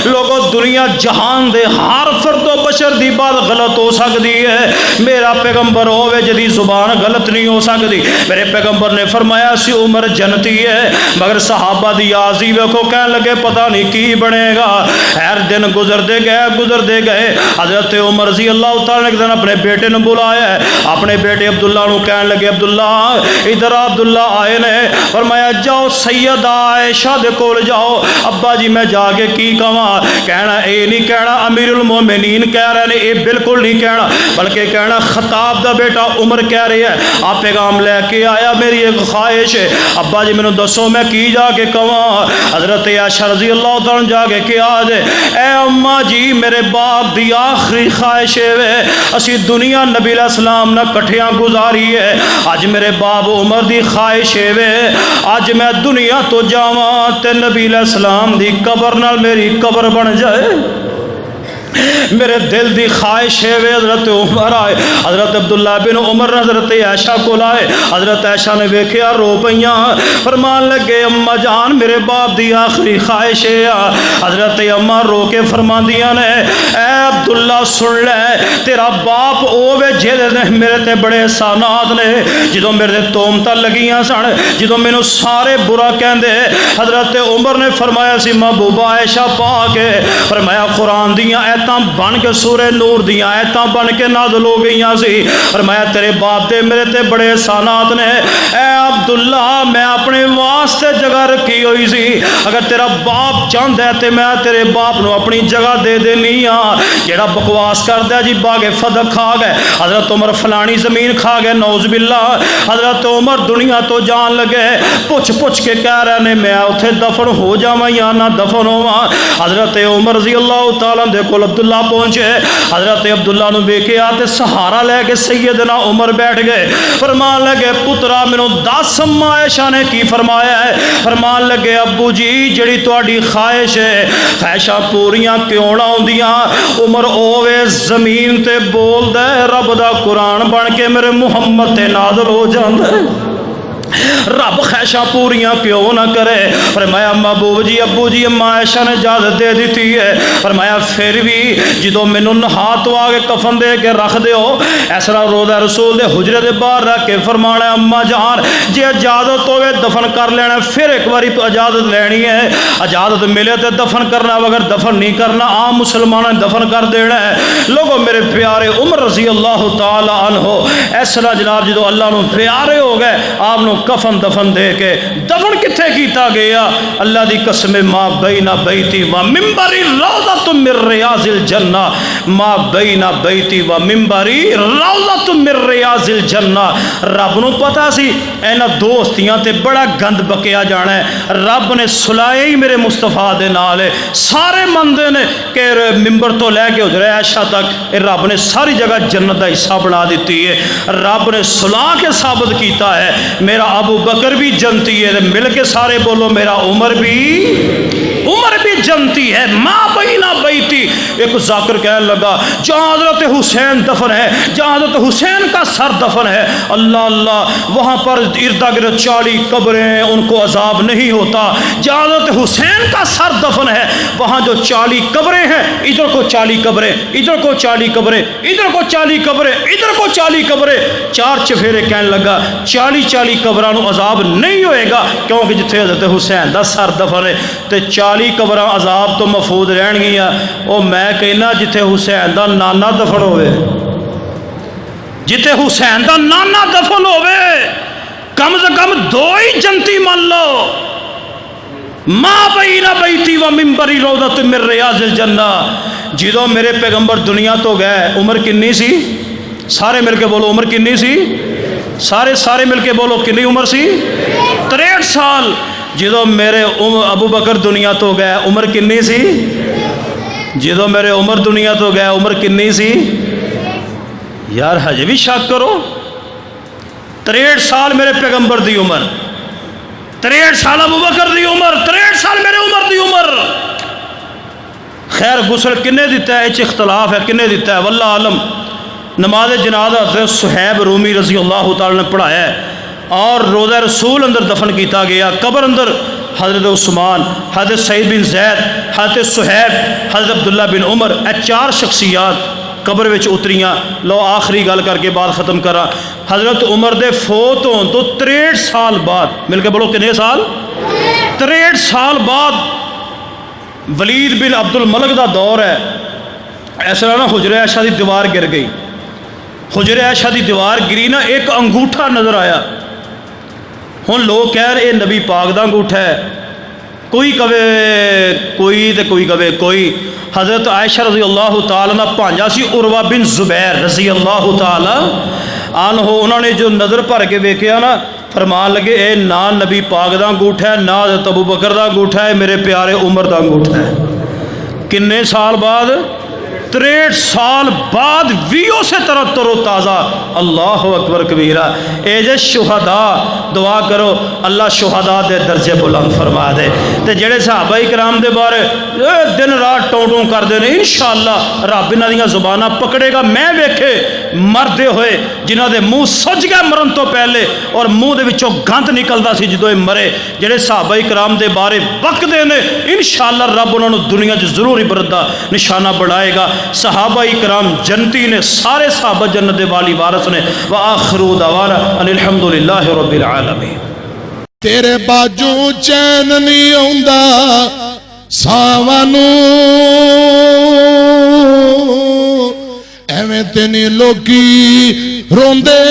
Speaker 1: لوگوں دنیا جہان دے ہر فرد و بشر دی بات غلط ہو سکتی ہے، میرا پیغمبر ہوے جدی زبان غلط نہیں ہو سکتی۔ میرے پیغمبر نے فرمایا سی عمر جنتی ہے، مگر صحابہ دی آزی ویکھو کہنے لگے پتہ نہیں کی بنے گا۔ ہر دن گزرتے گئے، حضرت عمر رضی اللہ تعالیٰ نے ایک دن اپنے بیٹے نے بلایا ہے، اپنے بیٹے عبداللہ نو کہنے لگے عبداللہ ادھر عبداللہ آئے نے، فرمایا جاؤ سیدہ عائشہ دے کول جاؤ۔ ابا جی میں جا کے کی کہاں؟ کہنا اے نہیں کہنا امیر المومنین کہہ رہے نے، اے بالکل نہیں کہنا، بلکہ کہنا خطاب دا بیٹا عمر کہہ رہی ہے، آپ پیغام لے کے آیا، میری ایک خواہش ہے، ابا جی مینوں دسو میں کی جا کے کہاں؟ حضرت عائشہ رضی اللہ تعالیٰ جا کے کیا دے اے اماں جی میرے باپ دی آخری خواہش ہے، اسی دنیا نبی علیہ السلام نہ کٹھیاں گزاری ہے، اج میرے باپ عمر دی خواہش ہے اج میں دنیا تو جاواں تے نبی علیہ السلام دی قبر نال میری قبر بن جائے، میرے دل دی خواہش ہے۔ حضرت عمر آئے، حضرت عبداللہ بن عمر حضرت عائشہ کو لائے، حضرت عائشہ نے ویکھیا رو پئیاں، فرمان لگے اما جان میرے باپ دی آخری خواہش ہے۔ حضرت اما رو کے فرماندیاں نے اے عبداللہ سن لے، تیرا باپ اوے جہدے نے میرے تے بڑے احسانات نے، جدوں میرے تے تومتاں لگیاں سن، جدوں مینوں سارے برا کہندے، حضرت عمر نے فرمایا سی محبوبہ عائشہ پاک ہے، فرمایا قرآن دیاں آیتاں بن کے سورہ نور دیاں آیتاں بن کے نازل ہو گئیاں سی، فرمایا تیرے باپ دے میرے تے بڑے احسانات نے، اے عبداللہ میں اپنے واسطے جگہ رکھی ہوئی سی، اگر تیرا باپ چاہندا ہے تے میں تیرے باپ نو اپنی جگہ دے دینی ہاں، جیڑا بکواس کردا جی باغ فدق کھا گئے، حضرت عمر فلانی زمین کھا گئے نعوذ باللہ، حضرت عمر دنیا تو جان لگے، پوچھ کے کہہ رہے نے میں اتھے دفن ہو جاواں یا نہ دفن ہوواں۔ حضرت عمر رضی اللہ تعالیٰ دے کول عبداللہ پہنچے، حضرت عبداللہ نو ویکھیا تے سہارا لے کے سیدنا عمر بیٹھ گئے، فرمان لگے پترا مینوں دس اما عائشہ نے کی فرمایا ہے؟ فرمان لگے ابو جی جڑی تہاڈی خواہش ہے خواہشاں پوریاں کیوں نہ ہوندیاں؟ عمر اوے زمین تے بول دے رب دا قرآن بن کے میرے محمد تے نازل ہو جاندا ہے، رب خواہشاں پوریاں کیوں نہ کرے؟ فرمایا محبوب جی ابو جی اما عائشہ نے اجازت دے دیتی ہے، فرمایا پھر بھی جدوں مینوں نہا تو آ کے کفن دے کے رکھ دیو، اس طرح روضہ رسول دے حجرے دے باہر رکھ کے فرمانا اما جان جی اجازت ہوے دفن کر لینا، پھر ایک باری اجازت لینی ہے، اجازت ملے تے دفن کرنا، اگر دفن نہیں کرنا عام مسلمانوں نے دفن کر دینا ہے۔ لوگوں میرے پیارے عمر رضی اللہ تعالی عنہ اس طرح جناب جدوں اللہ نو پیارے ہو گئے، آپ نو کفن دفن دے کے دفن کتھے کیتا گیا؟ اللہ دی قسم ما بین بیتی و منبری روضۃ من ریاض الجنہ، ما بین بیتی و منبری روضۃ من ریاض الجنہ۔ رب نو پتا سی اینا دوستیاں تے بڑا گند بکیا جانا ہے، رب نے سلایا ہی میرے مصطفیٰ دے نال ہے، سارے مندے نے کہ ممبر تو لے کے حجرہ عائشہ تک رب نے ساری جگہ جنت دا حصہ بنا دیتی ہے، رب نے سلا کے ثابت کیتا ہے میرا ابو بکر بھی جنتی ہے، مل کے سارے بولو میرا عمر بھی جنتی ہے، ما بینا بیتی. ایک ذاکر کہنے لگا جہاں حضرت حسین دفن ہے، جہاں حضرت حسین کا سر دفن ہے، اللہ اللہ وہاں پر اردا گرد 40 قبریں، ان کو عذاب نہیں ہوتا. جہاں حضرت حسین کا سر دفن ہے وہاں جو 40 قبریں ہیں، ادھر کو 40 قبریں، ادھر کو 40 قبریں، ادھر کو 40 قبریں، ادھر کو 40 قبریں. 4 چفیرے کہنے لگا 40 قبرانو عذاب نہیں ہوئے گا کیونکہ جتھے حضرت حسین دا سر دفن ہے تے 40 قبراں عذاب تو محفوظ رہن گیاں. او میں کہنا جتھے حسین دا نانا دفن ہوئے، جتھے حسین دا نانا دفن ہوئے، کم سے کم 2 ہی جنتی مان لو. ماں بین بیتی و منبری روضۃ من ریاض الجنہ. جدوں میرے پیغمبر دنیا تو گئے عمر کنی سی؟ سارے مل کے بولو عمر کنی سی؟ سارے مل کے بولو کنی عمر سی؟ 63 سال. جدوں میرے ابو بکر دنیا تو گئے عمر کنی سی؟ جدوں میرے عمر دنیا تو گئے عمر کنی سی؟ یار ہجے بھی شک کرو. 63 سال میرے پیغمبر دی عمر، 63 سال ابو بکر دی عمر، 63 سال میرے عمر دی عمر. خیر غسل کنے دیتا ہے، اختلاف ہے کنے دیتا ہے واللہ عالم. نماز جنازہ حضرت صہیب رومی رضی اللہ تعالی نے پڑھایا ہے اور روضہ رسول اندر دفن کیتا گیا. قبر اندر حضرت عثمان، حضرت سعید بن زید، حضرت صہیب، حضرت عبداللہ بن عمر، اے 4 شخصیات قبر وچ اتریاں. لو آخری گل کر کے بات ختم کرا. حضرت عمر دے فوت ہون تو 63 سال بعد، مل کے بولو کنے سال؟ 63 سال بعد ولید بن عبد الملک دا دور ہے. اس طرح نا حجرہ عائشہ دی دیوار گر گئی. حجرہ عائشہ دی دیوار گری نا، ایک انگوٹھا نظر آیا. ہن لوگ کہہ رہے نبی پاک دا انگوٹھا ہے. کوئی کہے کوئی تے کوئی کہے کوئی. حضرت عائشہ رضی اللہ تعالیٰ عنہ بھانجا سی عروہ بن زبیر رضی اللہ تعالیٰ عنہ. انہوں نے جو نظر بھر کے ویکھیا نا، فرمان لگے اے نہ نبی پاک دا انگوٹھا ہے، نہ حضرت ابو بکر دا انگوٹھا ہے، میرے پیارے عمر دا انگوٹھا ہے. کنے سال بعد؟ 63 سال بعد ویو سے تر و تازہ. اللہ اکبر کبیرہ. اے جے شہداء دعا کرو اللہ شہداء دے درجے بلند فرما دے. تے جڑے صحابہ کرام دے بارے دن رات ٹوں کردے نے، انشاءاللہ رب انہاں دیاں زباناں پکڑے گا. میں ویکھے مردے ہوئے جنہاں دے منہ سج گئے مرن تو پہلے اور منہ دے وچوں گند نکلدا سی جدوں اے مرے. جڑے صحابہ کرام دے بارے وقت دے نے، انشاءاللہ رب انہاں نوں دنیا 'چ ضرور عبرت دا نشانہ بنائے گا. صحابہ کرام جنتی نے، سارے صحابہ جنت دے والی وارث نے. وآخر دعوانا ان الحمدللہ رب العالمین.
Speaker 2: تیرے باجوں چین نہیں آوندا ساوانو، ایویں تے نہیں لوکی روندے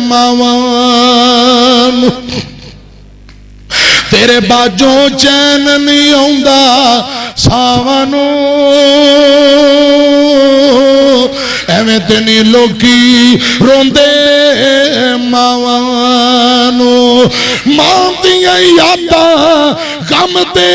Speaker 2: ماواں. تیرے باجوں چین نہیں آوندا ساوانو، ایویں تے نہیں لوکی روندے ماواں. ماں دیاں یاداں غم تے